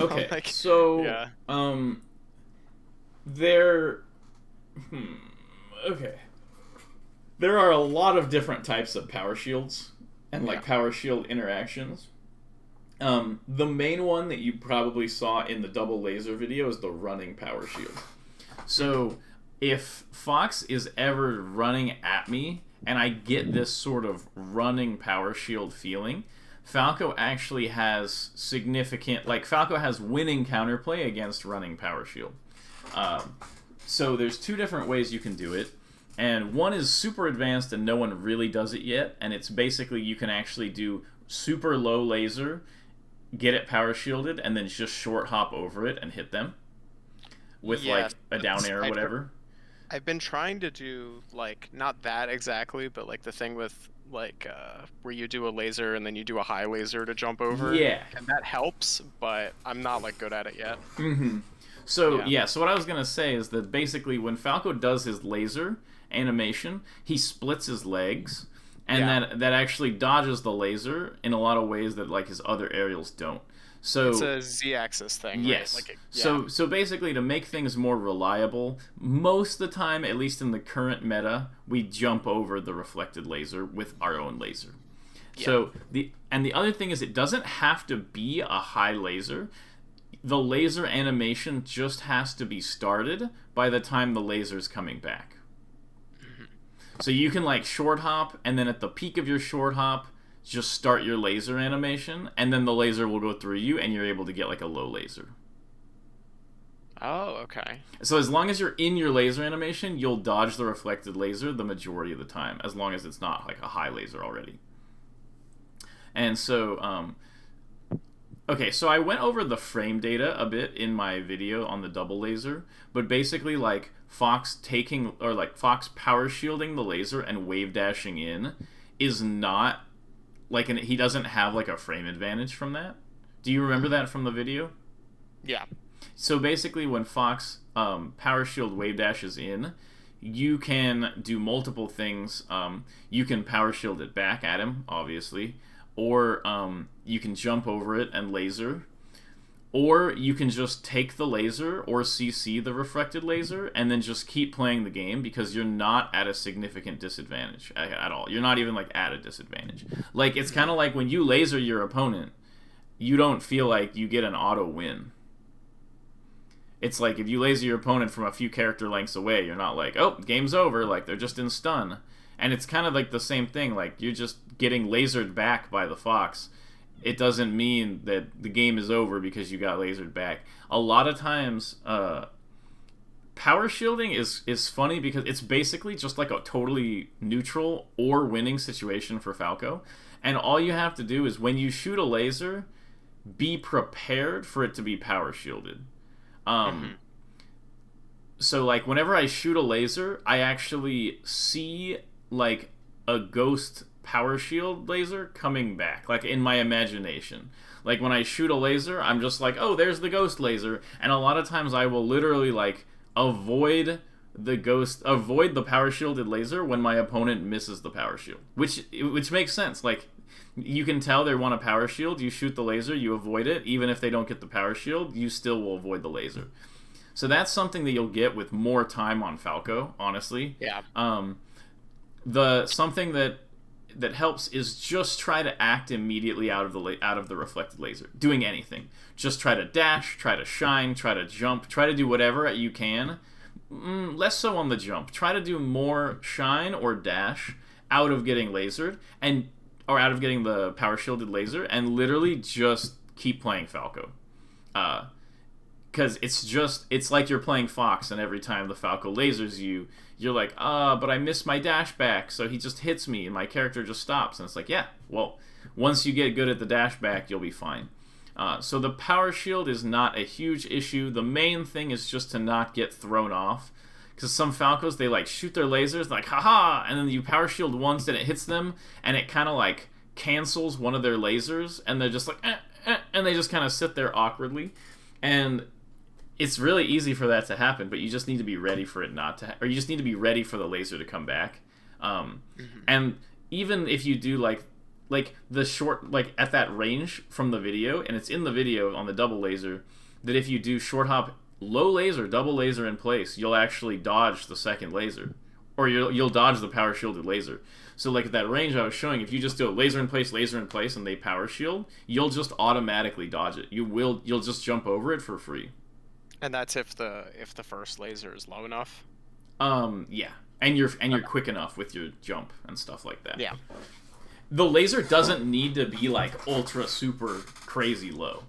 Okay, like, so there are a lot of different types of power shields and like power shield interactions. The main one that you probably saw in the double laser video is the running power shield. So if Fox is ever running at me and I get this sort of running power shield feeling, Falco actually has Falco has winning counterplay against running power shield. So there's two different ways you can do it. And one is super advanced and no one really does it yet. And it's basically you can actually do super low laser, get it power shielded, and then just short hop over it and hit them with like a down air or whatever. I've been trying to do like not that exactly, but like the thing with like where you do a laser and then you do a high laser to jump over. Yeah. And that helps, but I'm not like good at it yet. So so what I was gonna say is that basically when Falco does his laser animation, he splits his legs, and that actually dodges the laser in a lot of ways that like his other aerials don't. So it's a Z-axis thing. Yes. Right? So basically, to make things more reliable, most of the time, at least in the current meta, we jump over the reflected laser with our own laser. Yeah. So the other thing is, it doesn't have to be a high laser. The laser animation just has to be started by the time the laser's coming back. So you can like short hop, and then at the peak of your short hop, just start your laser animation, and then the laser will go through you, and you're able to get like a low laser. Oh, okay. So as long as you're in your laser animation, you'll dodge the reflected laser the majority of the time, as long as it's not like a high laser already. And so, okay, so I went over the frame data a bit in my video on the double laser, but basically like Fox power shielding the laser and wave dashing in is not like he doesn't have like a frame advantage from that. Do you remember that from the video? Yeah. So basically when Fox power shield wave dashes in, you can do multiple things. You can power shield it back at him, obviously, or you can jump over it and laser, or you can just take the laser or CC the reflected laser and then just keep playing the game because you're not at a significant disadvantage at all. You're not even like at a disadvantage. Like it's kind of like when you laser your opponent, you don't feel like you get an auto win. It's like if you laser your opponent from a few character lengths away, you're not like, oh, game's over, like they're just in stun. And it's kind of like the same thing, like you're just getting lasered back by the Fox. It doesn't mean that the game is over because you got lasered back. A lot of times, power shielding is funny because it's basically just like a totally neutral or winning situation for Falco. And all you have to do is when you shoot a laser, be prepared for it to be power shielded. So like whenever I shoot a laser, I actually see like a ghost power shield laser coming back, like in my imagination. Like when I shoot a laser, I'm just like, oh, there's the ghost laser. And a lot of times I will literally like avoid the power shielded laser when my opponent misses the power shield, which makes sense. Like you can tell they want a power shield, you shoot the laser, you avoid it. Even if they don't get the power shield, you still will avoid the laser. So that's something that you'll get with more time on Falco, honestly. Yeah. Something that helps is just try to act immediately out of the reflected laser. Doing anything. Just try to dash, try to shine, try to jump, try to do whatever you can. Less so on the jump. Try to do more shine or dash out of getting lasered or out of getting the power shielded laser, and literally just keep playing Falco. Because it's like you're playing Fox, and every time the Falco lasers you, you're like, but I missed my dash back, so he just hits me, and my character just stops. And it's like, yeah, well, once you get good at the dash back, you'll be fine. So the power shield is not a huge issue. The main thing is just to not get thrown off. Because some Falcos, they like shoot their lasers, like, haha, and then you power shield once, and it hits them, and it kind of like cancels one of their lasers, and they're just like, and they just kind of sit there awkwardly. And it's really easy for that to happen, but you just need to be ready for it not to, or you just need to be ready for the laser to come back. And even if you do like the short, like at that range from the video, and it's in the video on the double laser, that if you do short hop, low laser, double laser in place, you'll actually dodge the second laser, or you'll dodge the power shielded laser. So like at that range I was showing, if you just do a laser in place, and they power shield, you'll just automatically dodge it. You'll just jump over it for free. And that's if the first laser is low enough. Yeah, and you're quick enough with your jump and stuff like that. Yeah. The laser doesn't need to be like ultra super crazy low.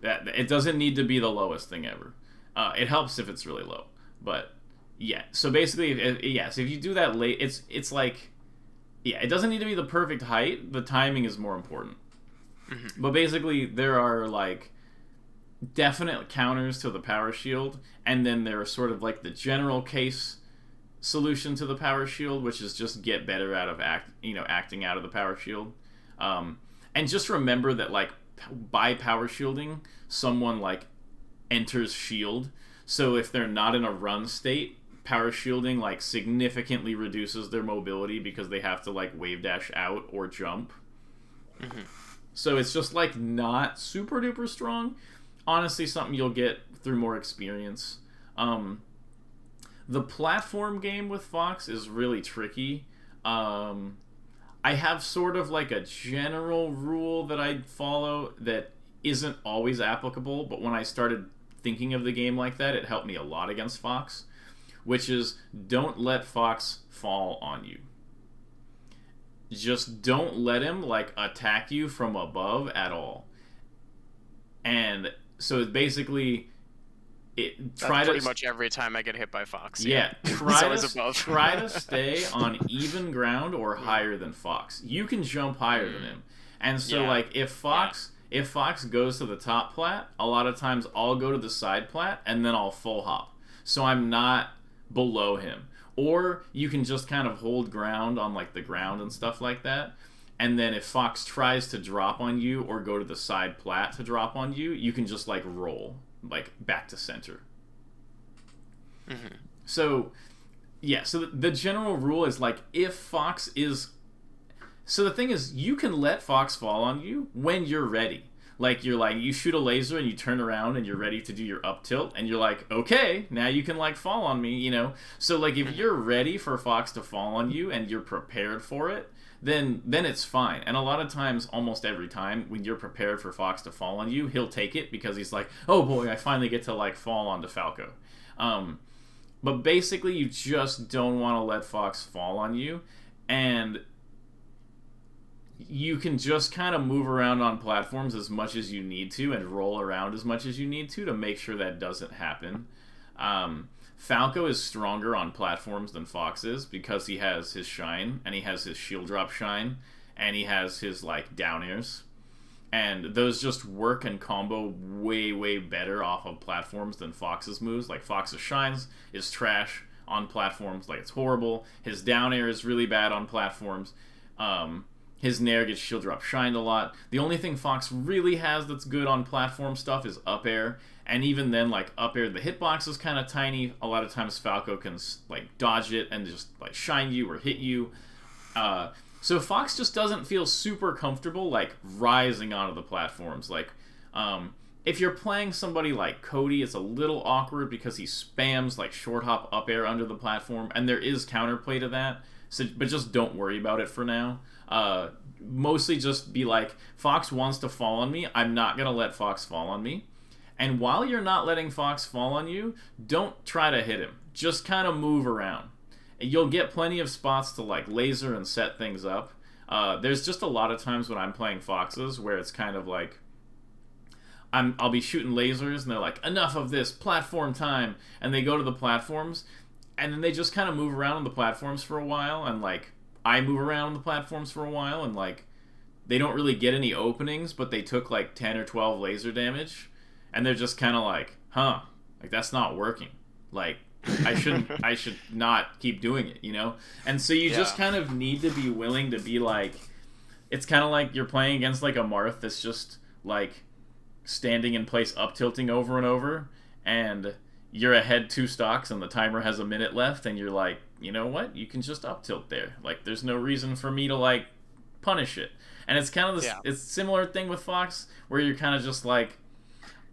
It doesn't need to be the lowest thing ever. It helps if it's really low, but yeah. So basically, so if you do that late, it's like, yeah, it doesn't need to be the perfect height. The timing is more important. But basically, there are like definite counters to the power shield, and then there are sort of like the general case solution to the power shield, which is just get better out of acting out of the power shield. And just remember that like by power shielding, someone like enters shield. So if they're not in a run state, power shielding like significantly reduces their mobility because they have to like wave dash out or jump. So it's just like not super duper strong. Honestly, something you'll get through more experience. The platform game with Fox is really tricky. I have sort of like a general rule that I follow that isn't always applicable, but when I started thinking of the game like that, it helped me a lot against Fox, which is don't let Fox fall on you. Just don't let him like attack you from above at all. And so basically, pretty much every time I get hit by Fox. Yeah, try to stay on even ground or higher than Fox. You can jump higher than him, and so like if Fox goes to the top plat, a lot of times I'll go to the side plat and then I'll full hop, so I'm not below him. Or you can just kind of hold ground on like the ground and stuff like that. And then if Fox tries to drop on you or go to the side plat to drop on you, you can just like roll like back to center. So yeah, so the general rule is like if Fox is. So the thing is, you can let Fox fall on you when you're ready. Like you shoot a laser and you turn around and you're ready to do your up tilt and you're like, okay, now you can like fall on me, you know. So like if you're ready for Fox to fall on you and you're prepared for it, then it's fine. And a lot of times, almost every time, when you're prepared for Fox to fall on you, he'll take it because he's like, oh boy, I finally get to like fall onto Falco. But basically, you just don't want to let Fox fall on you, and you can just kind of move around on platforms as much as you need to and roll around as much as you need to make sure that doesn't happen. Falco is stronger on platforms than Fox is because he has his shine and he has his shield drop shine and he has his like down airs, and those just work and combo way better off of platforms than Fox's moves. Like Fox's shines is trash on platforms, like it's horrible. His down air is really bad on platforms. His Nair gets shield drop shined a lot. The only thing Fox really has that's good on platform stuff is up air. And even then, like, up air, the hitbox is kind of tiny. A lot of times Falco can, like, dodge it and just, like, shine you or hit you. So Fox just doesn't feel super comfortable, like, rising onto the platforms. Like, if you're playing somebody like Cody, it's a little awkward because he spams, like, short hop up air under the platform. And there is counterplay to that. So, but just don't worry about it for now. Mostly just be like, Fox wants to fall on me. I'm not going to let Fox fall on me. And while you're not letting Fox fall on you, don't try to hit him. Just kind of move around. You'll get plenty of spots to like laser and set things up. There's just a lot of times when I'm playing Foxes where it's kind of like, I'll be shooting lasers and they're like, enough of this, platform time. And they go to the platforms and then they just kind of move around on the platforms for a while, and like I move around on the platforms for a while, and like they don't really get any openings, but they took like 10 or 12 laser damage, and they're just kind of like, huh, like that's not working. Like I should not keep doing it, you know? And so you just kind of need to be willing to be like, it's kind of like you're playing against like a Marth that's just like standing in place up tilting over and over, and you're ahead 2 stocks and the timer has a minute left, and you're like, you know what? You can just up tilt there. Like, there's no reason for me to like punish it. And it's kind of this, it's a similar thing with Fox where you're kind of just like,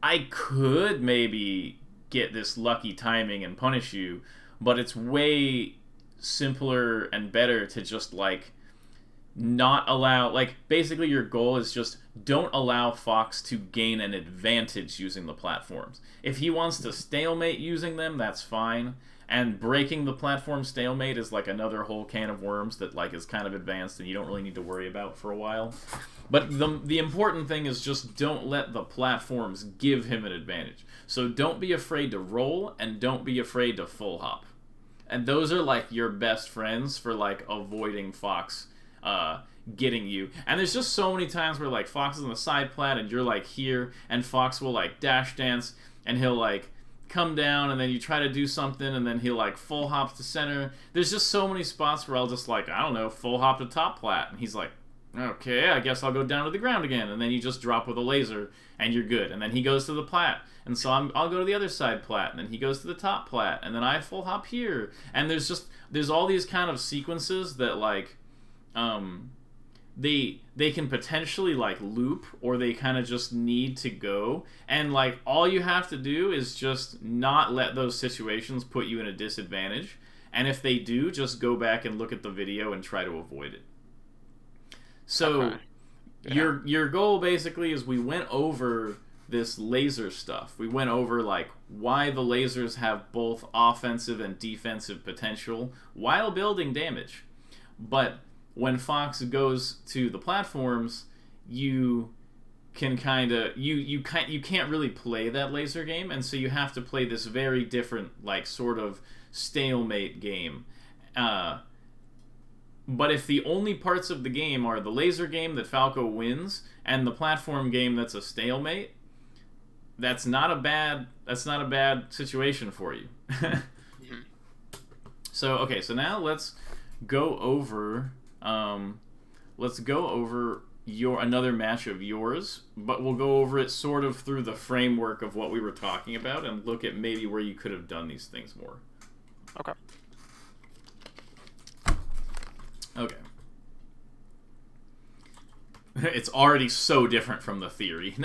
I could maybe get this lucky timing and punish you, but it's way simpler and better to just like not allow, like, basically your goal is just don't allow Fox to gain an advantage using the platforms. If he wants to stalemate using them, that's fine. And breaking the platform stalemate is like another whole can of worms that like is kind of advanced and you don't really need to worry about for a while. But the important thing is just don't let the platforms give him an advantage. So don't be afraid to roll and don't be afraid to full hop. And those are like your best friends for like avoiding Fox getting you. And there's just so many times where like Fox is on the side plat and you're like here, and Fox will like dash dance and he'll like come down, and then you try to do something and then he'll like full hop to center. There's just so many spots where I'll just like, I don't know, full hop to top plat, and he's like, okay, I guess I'll go down to the ground again, and then you just drop with a laser and you're good. And then he goes to the plat, and so I'll go to the other side plat, and then he goes to the top plat, and then I full hop here. And there's all these kind of sequences that like they can potentially like loop, or they kind of just need to go, and like all you have to do is just not let those situations put you in a disadvantage, and if they do, just go back and look at the video and try to avoid it. So your goal basically is, we went over this laser stuff. We went over like why the lasers have both offensive and defensive potential while building damage. But when Fox goes to the platforms, you can kind of you can't really play that laser game, and so you have to play this very different like sort of stalemate game. But if the only parts of the game are the laser game that Falco wins and the platform game that's a stalemate, that's not a bad situation for you. So okay, so now let's go over another match of yours, but we'll go over it sort of through the framework of what we were talking about and look at maybe where you could have done these things more. Okay. Okay. It's already so different from the theory.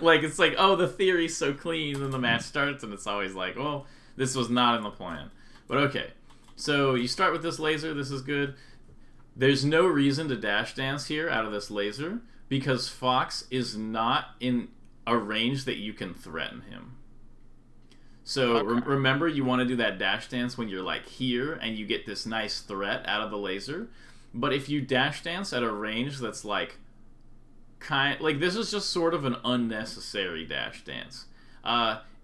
Like, it's like, oh, the theory's so clean, and the match starts, and it's always like, well, this was not in the plan. But okay. So you start with this laser. This is good. There's no reason to dash dance here out of this laser because Fox is not in a range that you can threaten him. So Okay. remember, you want to do that dash dance when you're like here and you get this nice threat out of the laser. But if you dash dance at a range that's like this is just sort of an unnecessary dash dance.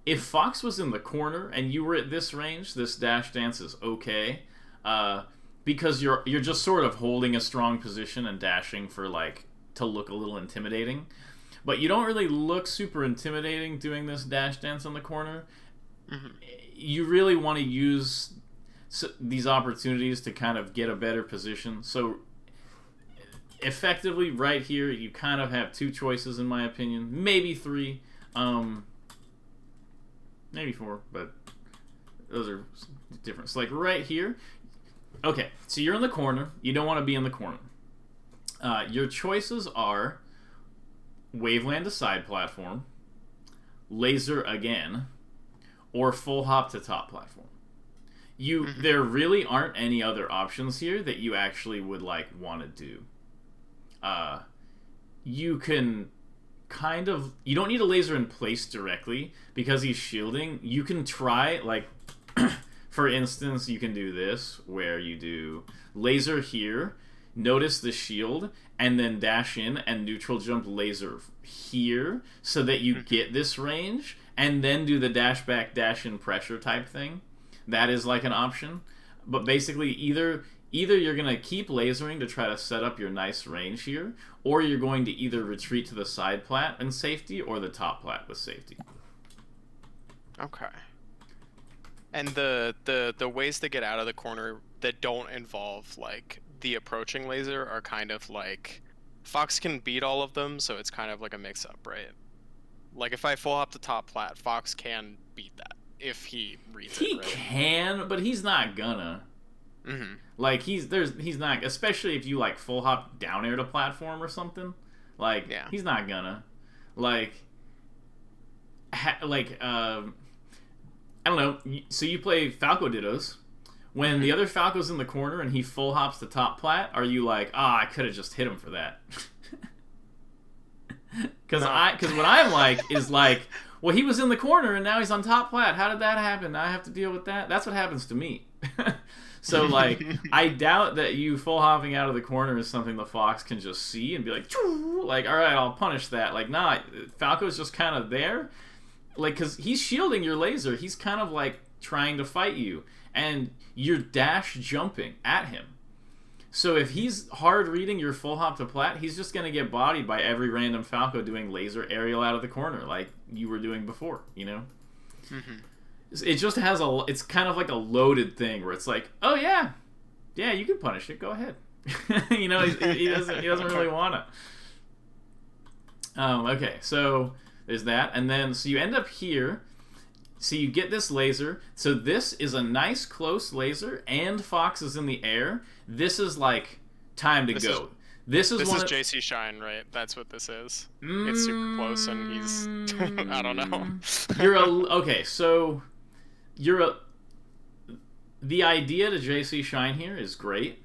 If Fox was in the corner and you were at this range, this dash dance is okay. Because you're just sort of holding a strong position and dashing for like to look a little intimidating. But you don't really look super intimidating doing this dash dance in the corner. Mm-hmm. You really want to use these opportunities to kind of get a better position. So effectively right here you kind of have two choices in my opinion, maybe three, maybe four, but those are different. So like right here, okay, so you're in the corner, you don't want to be in the corner. Your choices are Waveland to side platform, laser again, or full hop to top platform. There really aren't any other options here that you actually would like want to do. You can kind of, you don't need a laser in place directly because he's shielding. You can try, like, for instance, you can do this where you do laser here, notice the shield, and then dash in and neutral jump laser here so that you get this range, and then do the dash back, dash in pressure type thing. That is like an option. But basically either you're going to keep lasering to try to set up your nice range here, or you're going to either retreat to the side plat and safety or the top plat with safety. Okay. And the ways to get out of the corner that don't involve like the approaching laser are kind of like Fox can beat all of them, so it's kind of like a mix up, right? Like if I full hop the top plat, Fox can beat that if he reads it. He can, but he's not gonna. Mm-hmm. Like he's not, especially if you like full hop down air to platform or something. Like he's not gonna. Like I don't know. So you play Falco Dittos. When the other Falco's in the corner and he full hops the top plat, are you like, I could have just hit him for that? Because what I'm like is like, well, he was in the corner and now he's on top plat. How did that happen? Now I have to deal with that. That's what happens to me. So like, I doubt that you full hopping out of the corner is something the Fox can just see and be like, all right, I'll punish that. Like, nah, Falco's just kind of there, like, because he's shielding your laser. He's kind of like trying to fight you, and you're dash jumping at him. So if he's hard reading your full hop to plat, he's just gonna get bodied by every random Falco doing laser aerial out of the corner like you were doing before, you know? Mm-hmm. It just has it's kind of like a loaded thing where it's like, oh yeah, you can punish it, go ahead. You know, he doesn't really wanna. Okay, so there's that, and then so you end up here. So you get this laser. So this is a nice close laser, and Fox is in the air. This is like time to go. This is JC Shine, right? That's what this is. It's super close, and he's I don't know. The idea to JC Shine here is great.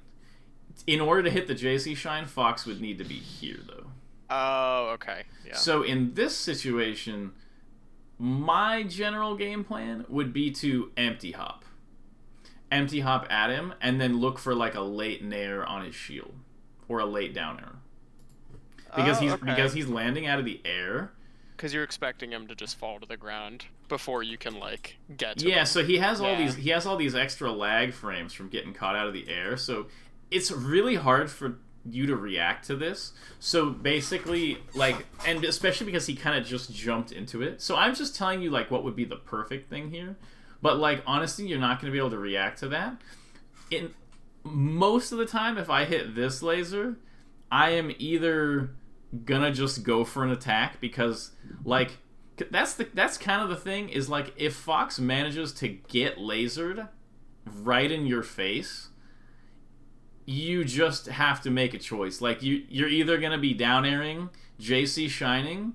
In order to hit the JC Shine, Fox would need to be here though. Oh, okay. Yeah. So in this situation, my general game plan would be to empty hop at him, and then look for like a late nair on his shield or a late down air because he's landing out of the air. Because you're expecting him to just fall to the ground before you can like get to him. So he has all these extra lag frames from getting caught out of the air. So it's really hard for you to react to this. So basically, like, and especially because he kind of just jumped into it. So I'm just telling you like what would be the perfect thing here. But like honestly, you're not going to be able to react to that. In most of the time, if I hit this laser, I am either gonna just go for an attack because like that's kind of the thing is like if Fox manages to get lasered right in your face, you just have to make a choice. Like, you're either going to be down airing, JC shining,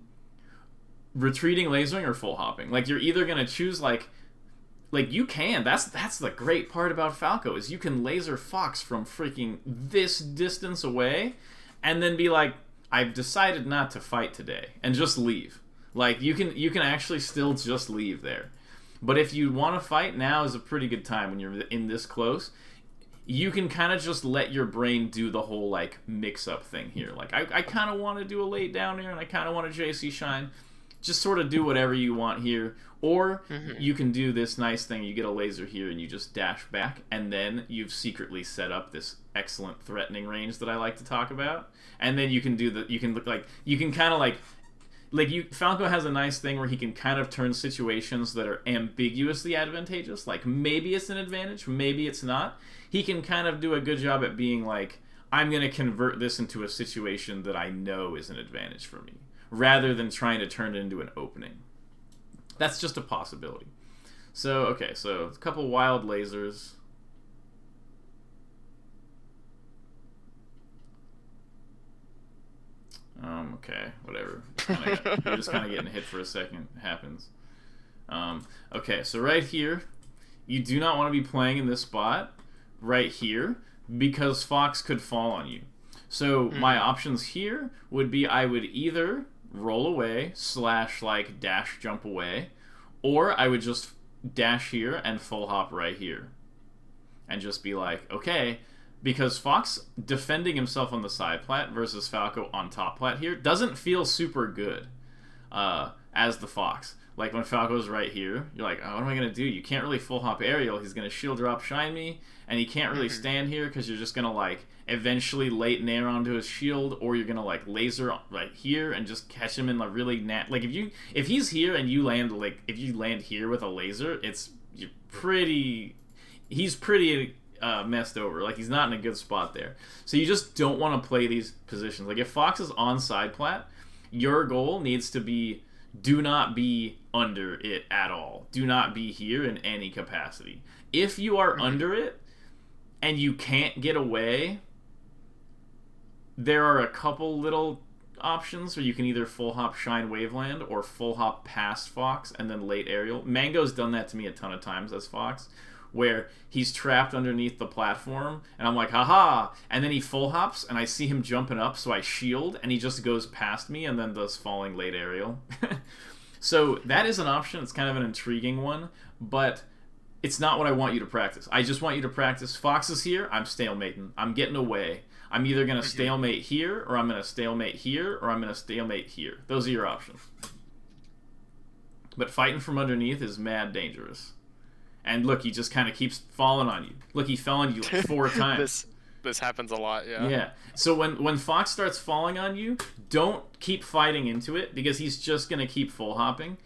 retreating lasering, or full hopping. Like, you're either going to choose, like you can. That's the great part about Falco, is you can laser Fox from freaking this distance away and then be like, I've decided not to fight today, and just leave. Like, you can actually still just leave there. But if you want to fight, now is a pretty good time when you're in this close. You can kind of just let your brain do the whole, like, mix-up thing here. Like, I kind of want to do a late down air, and I kind of want to JC shine. Just sort of do whatever you want here. Or you can do this nice thing. You get a laser here, and you just dash back, and then you've secretly set up this excellent threatening range that I like to talk about. And then you can do you can look like, you can kind of like Falco has a nice thing where he can kind of turn situations that are ambiguously advantageous. Like, maybe it's an advantage, maybe it's not. He can kind of do a good job at being like, I'm going to convert this into a situation that I know is an advantage for me, rather than trying to turn it into an opening. That's just a possibility. So, okay, so a couple wild lasers. Okay, whatever. You're just kind of getting hit for a second. It happens. Okay, so right here, you do not want to be playing in this spot right here, because Fox could fall on you. So my options here would be, I would either roll away / like dash jump away, or I would just dash here and full hop right here and just be like, okay, because Fox defending himself on the side plat versus Falco on top plat here doesn't feel super good as the Fox. Like, when Falco's right here, you're like, oh, what am I going to do? You can't really full hop aerial. He's going to shield drop shine me, and he can't really stand here because you're just going to, like, eventually late nair onto his shield, or you're going to, like, laser right here and just catch him in the really like, if he's here and you land, like, if you land here with a laser, he's pretty messed over. Like, he's not in a good spot there. So you just don't want to play these positions. Like, if Fox is on side plat, your goal needs to be, do not be under it at all. Do not be here in any capacity. If you are under it and you can't get away, there are a couple little options where you can either full hop shine waveland or full hop past Fox and then late aerial. Mango's done that to me a ton of times as Fox, where he's trapped underneath the platform, and I'm like, haha, and then he full hops, and I see him jumping up, so I shield, and he just goes past me, and then does falling late aerial. So that is an option. It's kind of an intriguing one, but it's not what I want you to practice. I just want you to practice, Fox is here, I'm stalemating. I'm getting away. I'm either going to stalemate here, or I'm going to stalemate here, or I'm going to stalemate here. Those are your options. But fighting from underneath is mad dangerous. And look, he just kind of keeps falling on you. Look, he fell on you like 4 times. This happens a lot, yeah. Yeah. So when Fox starts falling on you, don't keep fighting into it, because he's just going to keep full hopping.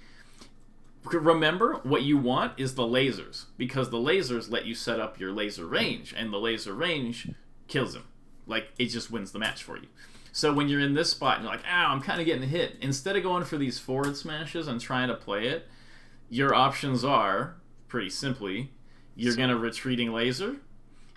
Remember, what you want is the lasers, because the lasers let you set up your laser range, and the laser range kills him. Like, it just wins the match for you. So when you're in this spot and you're like, ow, I'm kind of getting hit, instead of going for these forward smashes and trying to play it, your options are, pretty simply, you're going to retreating laser,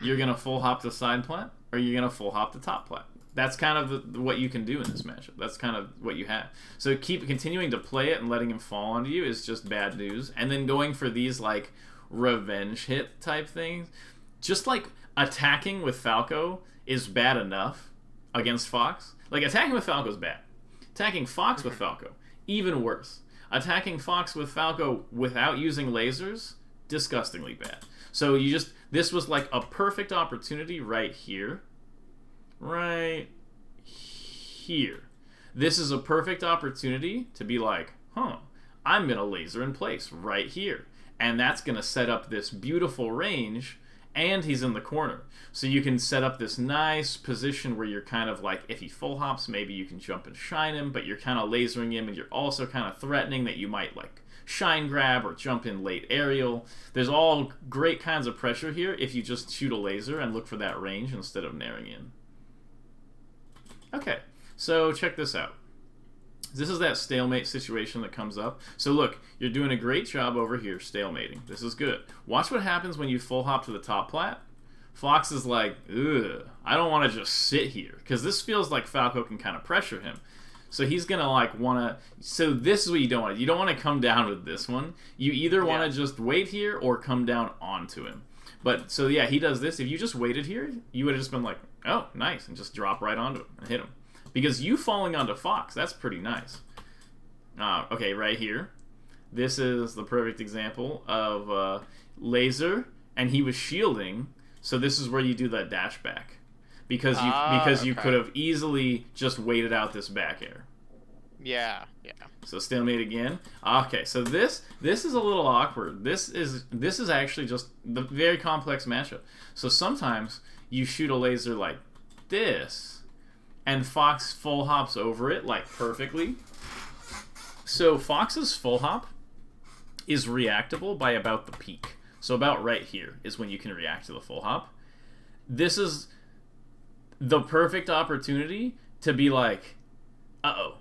you're going to full hop the side plat, or you're going to full hop the top plat. That's kind of what you can do in this matchup. That's kind of what you have. So continuing to play it and letting him fall onto you is just bad news. And then going for these, like, revenge hit type things, just like attacking with Falco is bad enough against Fox. Like, attacking with Falco is bad. Attacking Fox with Falco, even worse. Attacking Fox with Falco without using lasers, disgustingly bad. So this was like a perfect opportunity right here. Right here. This is a perfect opportunity to be like, I'm going to laser in place right here. And that's going to set up this beautiful range, and he's in the corner. So you can set up this nice position where you're kind of like, if he full hops, maybe you can jump and shine him, but you're kind of lasering him, and you're also kind of threatening that you might, like, shine grab or jump in late aerial. There's all great kinds of pressure here if you just shoot a laser and look for that range instead of nairing in. Okay, so check this out. This is that stalemate situation that comes up. So look, you're doing a great job over here, stalemating. This is good. Watch what happens when you full hop to the top plat. Fox is like, ugh, I don't want to just sit here. Because this feels like Falco can kind of pressure him. So he's going to like want to... So this is what you don't want. You don't want to come down with this one. You either want to just wait here or come down onto him. But, so yeah, he does this. If you just waited here, you would have just been like, oh, nice. And just drop right onto him and hit him. Because you falling onto Fox, that's pretty nice. Okay, right here. This is the perfect example of laser, and he was shielding, so this is where you do that dash back. Because you could have easily just waited out this back air. Yeah. So stalemate again. Okay, so this is a little awkward. This is actually just the very complex matchup. So sometimes you shoot a laser like this, and Fox full hops over it, like, perfectly. So Fox's full hop is reactable by about the peak. So about right here is when you can react to the full hop. This is the perfect opportunity to be like, uh-oh,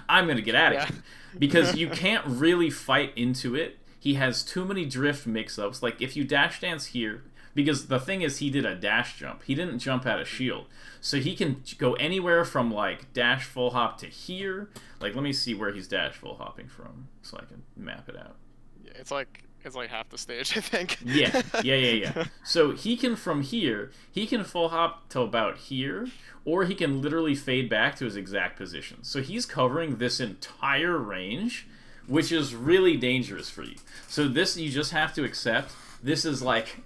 I'm going to get out of here. Because you can't really fight into it. He has too many drift mix-ups. Like, if you dash dance here... Because the thing is, he did a dash jump. He didn't jump out of shield. So he can go anywhere from, like, dash full hop to here. Like, let me see where he's dash full hopping from so I can map it out. Yeah, it's like half the stage, I think. Yeah. So he can, from here, he can full hop to about here, or he can literally fade back to his exact position. So he's covering this entire range, which is really dangerous for you. So this, you just have to accept, this is, like...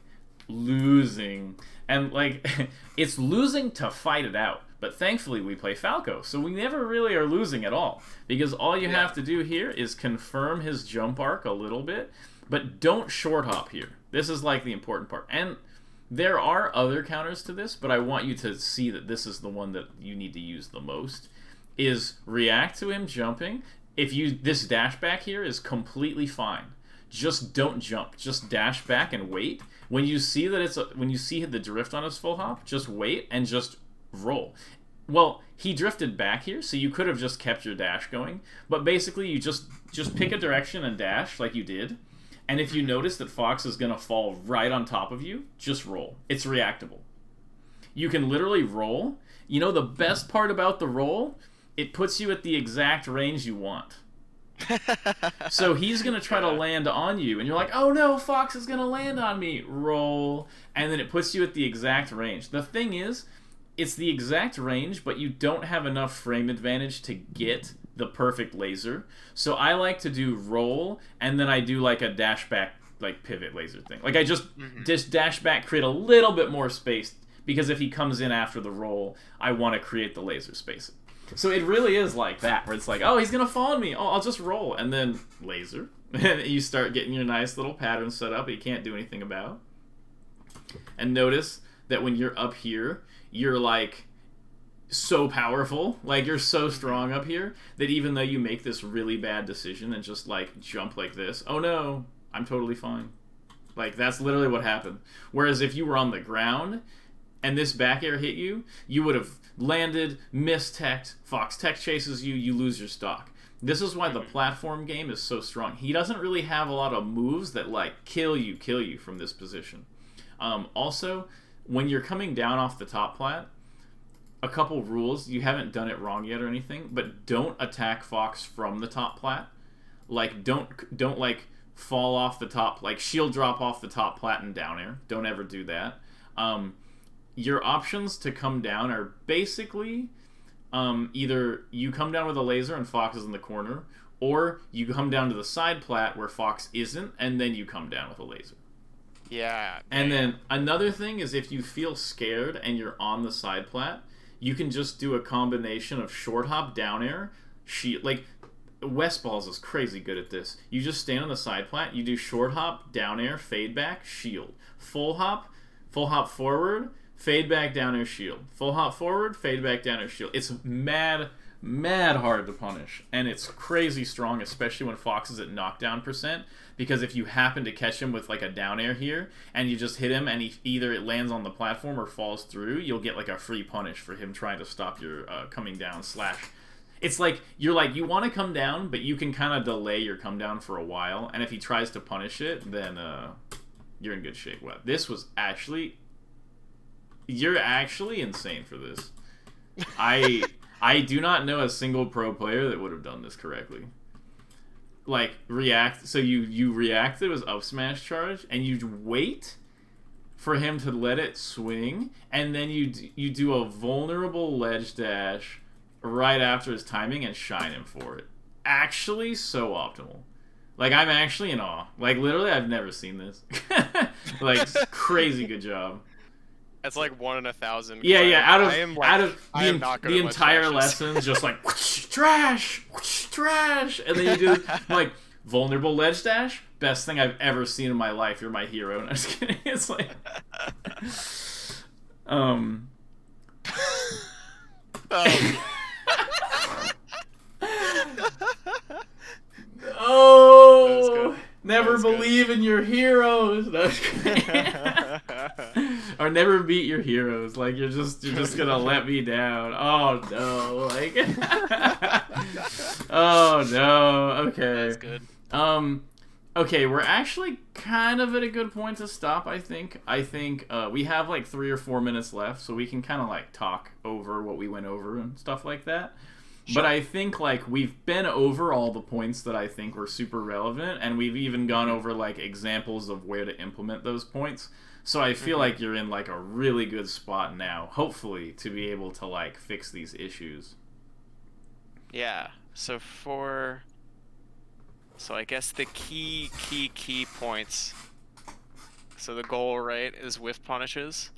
losing, and like it's losing to fight it out, but thankfully we play Falco, so we never really are losing at all, because all you have to do here is confirm his jump arc a little bit, but don't short hop here. This is like the important part, and there are other counters to this, but I want you to see that this is the one that you need to use the most, is react to him jumping. If you, this dash back here is completely fine, just don't jump, just dash back and wait. When you see that when you see the drift on his full hop, just wait and just roll. Well, he drifted back here, so you could have just kept your dash going, but basically you just pick a direction and dash like you did, and if you notice that Fox is going to fall right on top of you, just roll. It's reactable. You can literally roll. You know the best part about the roll? It puts you at the exact range you want. So he's going to try to land on you, and you're like, oh no, Fox is going to land on me. Roll. And then it puts you at the exact range. The thing is, it's the exact range, but you don't have enough frame advantage to get the perfect laser. So I like to do roll, and then I do like a dash back, like pivot laser thing. Like I just dash back, create a little bit more space, because if he comes in after the roll, I want to create the laser space. So it really is like that, where it's like, oh, he's going to fall on me. Oh, I'll just roll. And then laser. And you start getting your nice little pattern set up that you can't do anything about. And notice that when you're up here, you're like so powerful. Like you're so strong up here that even though you make this really bad decision and just like jump like this, oh no, I'm totally fine. Like that's literally what happened. Whereas if you were on the ground and this back air hit you, you would have landed, mistech, Fox tech chases you, you lose your stock. This is why the platform game is so strong. He doesn't really have a lot of moves that like kill you from this position. Also, when you're coming down off the top plat, a couple rules. You haven't done it wrong yet or anything, but don't attack Fox from the top plat. Like don't like fall off the top, like shield drop off the top plat and down air. Don't ever do that. Your options to come down are basically either you come down with a laser and Fox is in the corner, or you come down to the side plat where Fox isn't, and then you come down with a laser. Yeah. And then another thing is if you feel scared and you're on the side plat, you can just do a combination of short hop, down air, shield. Like Westballs is crazy good at this. You just stand on the side plat, you do short hop, down air, fade back, shield. Full hop forward, fade back, down air, shield. Full hop forward, fade back, down air, shield. It's mad hard to punish, and it's crazy strong, especially when Fox is at knockdown %, because if you happen to catch him with like a down air here and you just hit him and he either it lands on the platform or falls through, you'll get like a free punish for him trying to stop your coming down / It's like you want to come down, but you can kind of delay your come down for a while, and if he tries to punish it, then you're in good shape. Well, this was actually you're actually insane for this. I do not know a single pro player that would have done this correctly. Like react, so you reacted with up smash charge, and you wait for him to let it swing, and then you do a vulnerable ledge dash right after his timing and shine him for it. Actually, so optimal. Like, I'm actually in awe. Like, literally, I've never seen this. Like, crazy good job. It's like 1 in 1,000. Yeah, yeah. Out of the entire lessons, just like whoosh, trash, whoosh, trash, and then you do like vulnerable ledge dash. Best thing I've ever seen in my life. You're my hero. And I'm just kidding. It's like, Oh, never believe in your heroes. Or never beat your heroes. Like you're just gonna let me down. Oh no! Like, oh no. Okay. That's good. Okay, we're actually kind of at a good point to stop. I think we have like 3 or 4 minutes left, so we can kind of like talk over what we went over and stuff like that. Sure. But I think like we've been over all the points that I think were super relevant, and we've even gone over like examples of where to implement those points. So I feel like you're in like a really good spot now, hopefully, to be able to like fix these issues. Yeah. So I guess the key points. So the goal, right, is whiff punishes.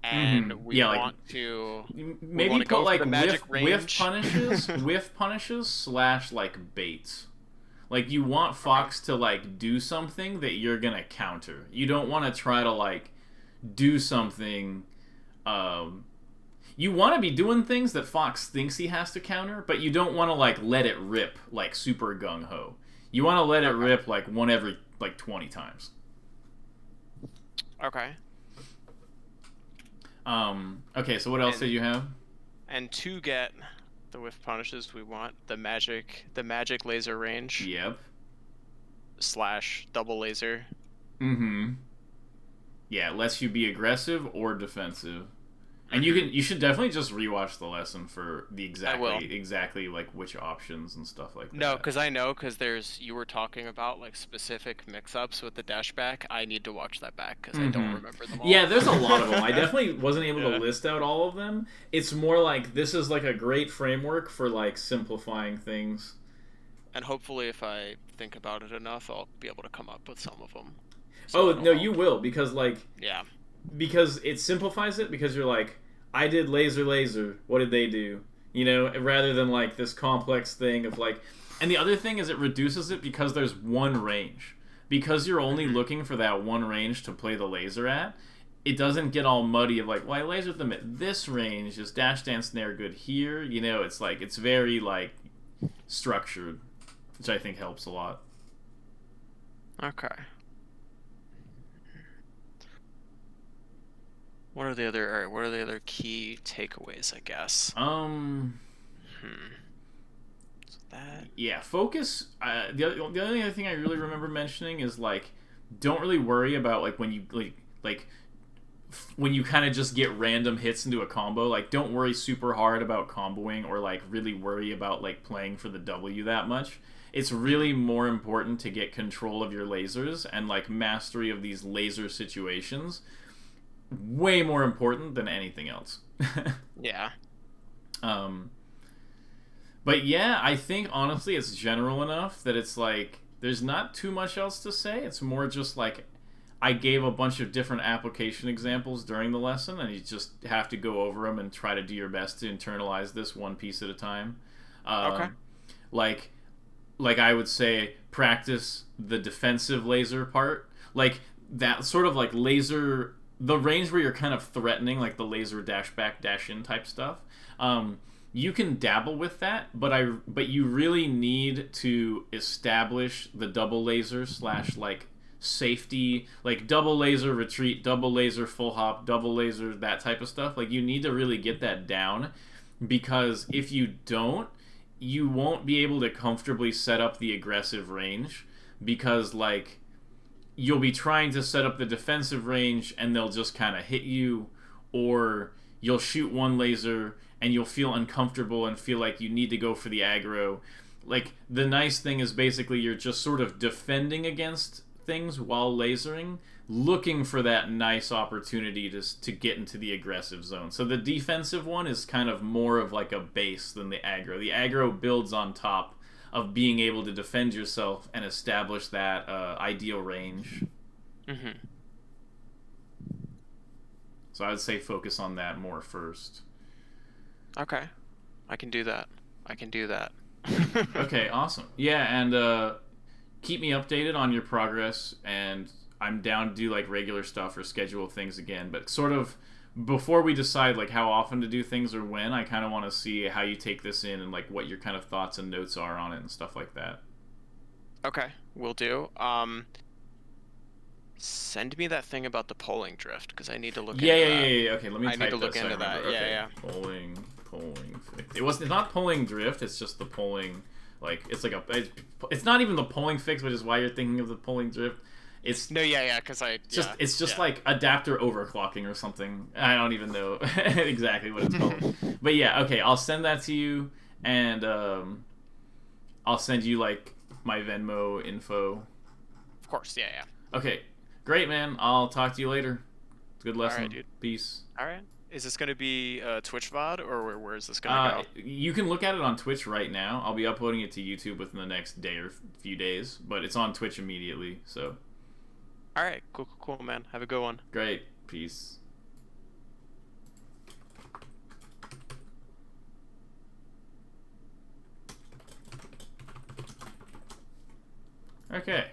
And we want to maybe put like whiff punishes, / like baits. Like you want Fox to like do something that you're gonna counter. You don't want to try to like do something. You want to be doing things that Fox thinks he has to counter, but you don't want to like let it rip like super gung ho. You want to let it rip like one every like 20 times. Okay. Okay, so what else did you have? And to get the whiff punishes, we want the magic laser range. Yep. / double laser. Mm-hmm. Yeah, it lets you be aggressive or defensive. And you should definitely just rewatch the lesson for the exactly like which options and stuff like that. No, because you were talking about like specific mix-ups with the dash back. I need to watch that back because I don't remember them all. Yeah, there's a lot of them. I definitely wasn't able to list out all of them. It's more like this is like a great framework for like simplifying things. And hopefully, if I think about it enough, I'll be able to come up with some of them. So no, you will, because like because it simplifies it, because you're like, I did laser, what did they do? You know, rather than like this complex thing of like, and the other thing is it reduces it because there's one range. Because you're only looking for that one range to play the laser at, it doesn't get all muddy of like, well, I lasered them at this range, is dash dance snare good here? You know, it's like, it's very like structured, which I think helps a lot. Okay. What are the other key takeaways, I guess? Yeah, focus. The only other thing I really remember mentioning is like, don't really worry about like when you like when you kind of just get random hits into a combo. Like, don't worry super hard about comboing or like really worry about like playing for the W that much. It's really more important to get control of your lasers and like mastery of these laser situations. Way more important than anything else. Yeah. But yeah, I think honestly it's general enough that it's like there's not too much else to say. It's more just like I gave a bunch of different application examples during the lesson, and you just have to go over them and try to do your best to internalize this one piece at a time. Okay. Like I would say, practice the defensive laser part, like that sort of like laser. The range where you're kind of threatening, like the laser dash back, dash in type stuff, you can dabble with that, but you really need to establish the double laser / like safety, like double laser retreat, double laser full hop, double laser, that type of stuff. Like you need to really get that down, because if you don't, you won't be able to comfortably set up the aggressive range because, like, you'll be trying to set up the defensive range and they'll just kind of hit you, or you'll shoot one laser and you'll feel uncomfortable and feel like you need to go for the aggro. Like, the nice thing is basically you're just sort of defending against things while lasering, looking for that nice opportunity to get into the aggressive zone. So the defensive one is kind of more of like a base than the aggro. The aggro builds on top of being able to defend yourself and establish that ideal range. Mm-hmm. So I would say focus on that more first. Okay. I can do that. Okay, awesome. Yeah, and keep me updated on your progress, and I'm down to do like regular stuff or schedule things again. But sort of before we decide like how often to do things or when, I kind of want to see how you take this in and like what your kind of thoughts and notes are on it and stuff like that. Okay, will do. Send me that thing about the polling drift because I need to look into that. Yeah. Okay, let me type I need to look that so into that. okay. Yeah. Polling. It's not polling drift. It's just the polling. Like it's not even the polling fix, which is why you're thinking of the polling drift. It's because it's just like adapter overclocking or something. I don't even know exactly what it's called. But yeah, okay, I'll send that to you, and I'll send you like my Venmo info. Of course, yeah. Okay, great, man. I'll talk to you later. Good lesson. All right, dude. Peace. All right. Is this gonna be Twitch VOD or where is this gonna go? You can look at it on Twitch right now. I'll be uploading it to YouTube within the next day or few days, but it's on Twitch immediately. So. All right, cool, man. Have a good one. Great. Peace. Okay.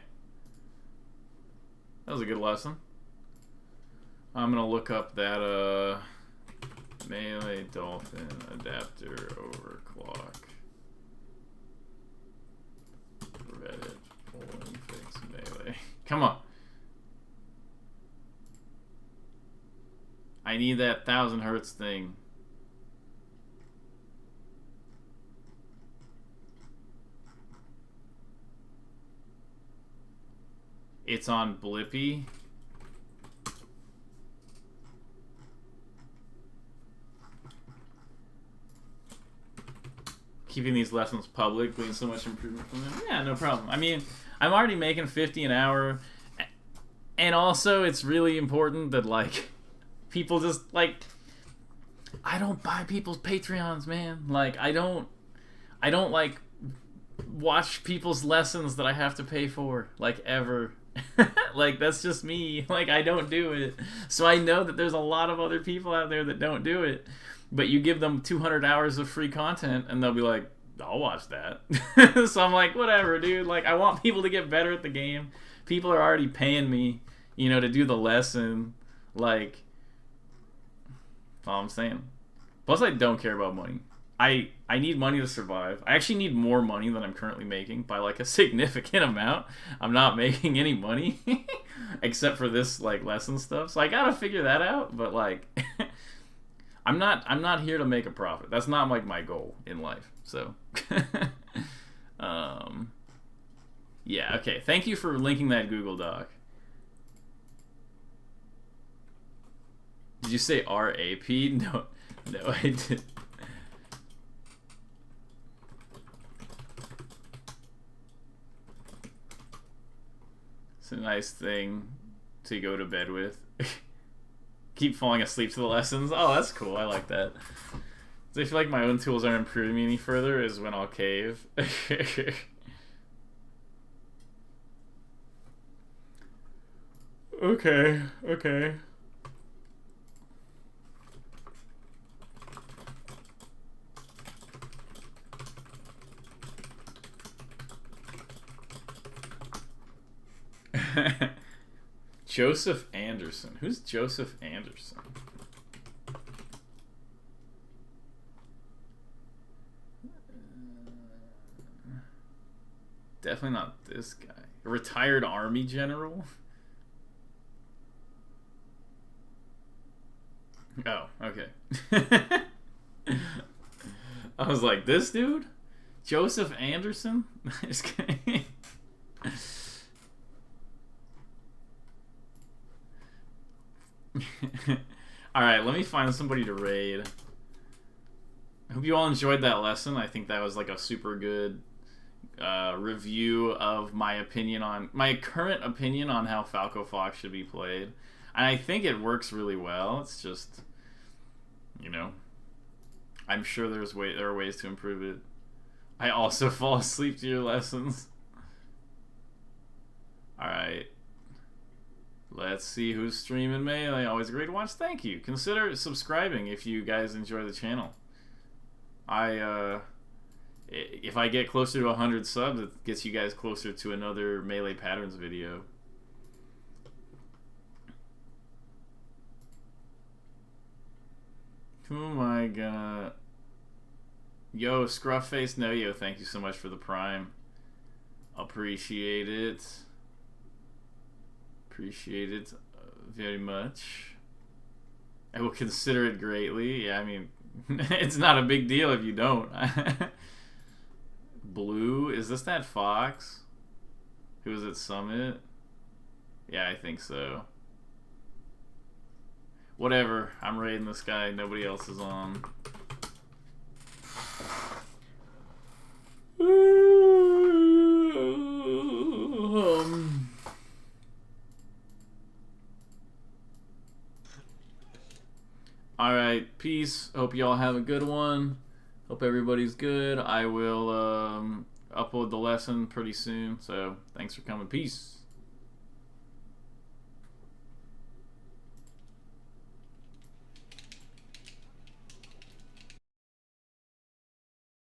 That was a good lesson. I'm gonna look up that melee dolphin adapter overclock. Reddit polling fix melee. Come on. I need that 1000 hertz thing. It's on Blippi. Keeping these lessons public, glean so much improvement from them. Yeah, no problem. I mean, I'm already making 50 an hour, and also it's really important that like people just like I don't buy people's Patreons, man. Like I don't like watch people's lessons that I have to pay for like ever. Like that's just me. Like I don't do it. So I know that there's a lot of other people out there that don't do it. But you give them 200 hours of free content, and they'll be like, I'll watch that. So I'm like, whatever, dude. Like, I want people to get better at the game. People are already paying me, to do the lesson. Like, that's all I'm saying. Plus, I don't care about money. I need money to survive. I actually need more money than I'm currently making by, like, a significant amount. I'm not making any money except for this, like, lesson stuff. So I gotta figure that out, but, like... I'm not here to make a profit. That's not like my goal in life. So, yeah. Okay. Thank you for linking that Google Doc. Did you say RAP? No, I didn't. It's a nice thing to go to bed with. Keep falling asleep to the lessons. Oh, that's cool. I like that. So I feel like my own tools aren't improving me any further is when I'll cave. Okay. Joseph Anderson. Who's Joseph Anderson? Definitely not this guy. A retired army general? Oh, okay. I was like, this dude? Joseph Anderson? Just kidding. Alright, let me find somebody to raid. I hope you all enjoyed that lesson. I think that was like a super good review of my current opinion on how Falco Fox should be played. And I think it works really well. It's just, you know, I'm sure there are ways to improve it. I also fall asleep to your lessons. Alright. Let's see who's streaming Melee. Always a great watch. Thank you. Consider subscribing if you guys enjoy the channel. If I get closer to 100 subs, it gets you guys closer to another Melee Patterns video. Who am I gonna... Yo, Scruffface Noyo, thank you so much for the Prime. Appreciate it. Appreciate it very much. I will consider it greatly. Yeah, I mean, it's not a big deal if you don't. Blue, is this that Fox? Who was at Summit? Yeah, I think so. Whatever, I'm raiding this guy. Nobody else is on. Alright, peace. Hope y'all have a good one. Hope everybody's good. I will upload the lesson pretty soon. So, thanks for coming. Peace.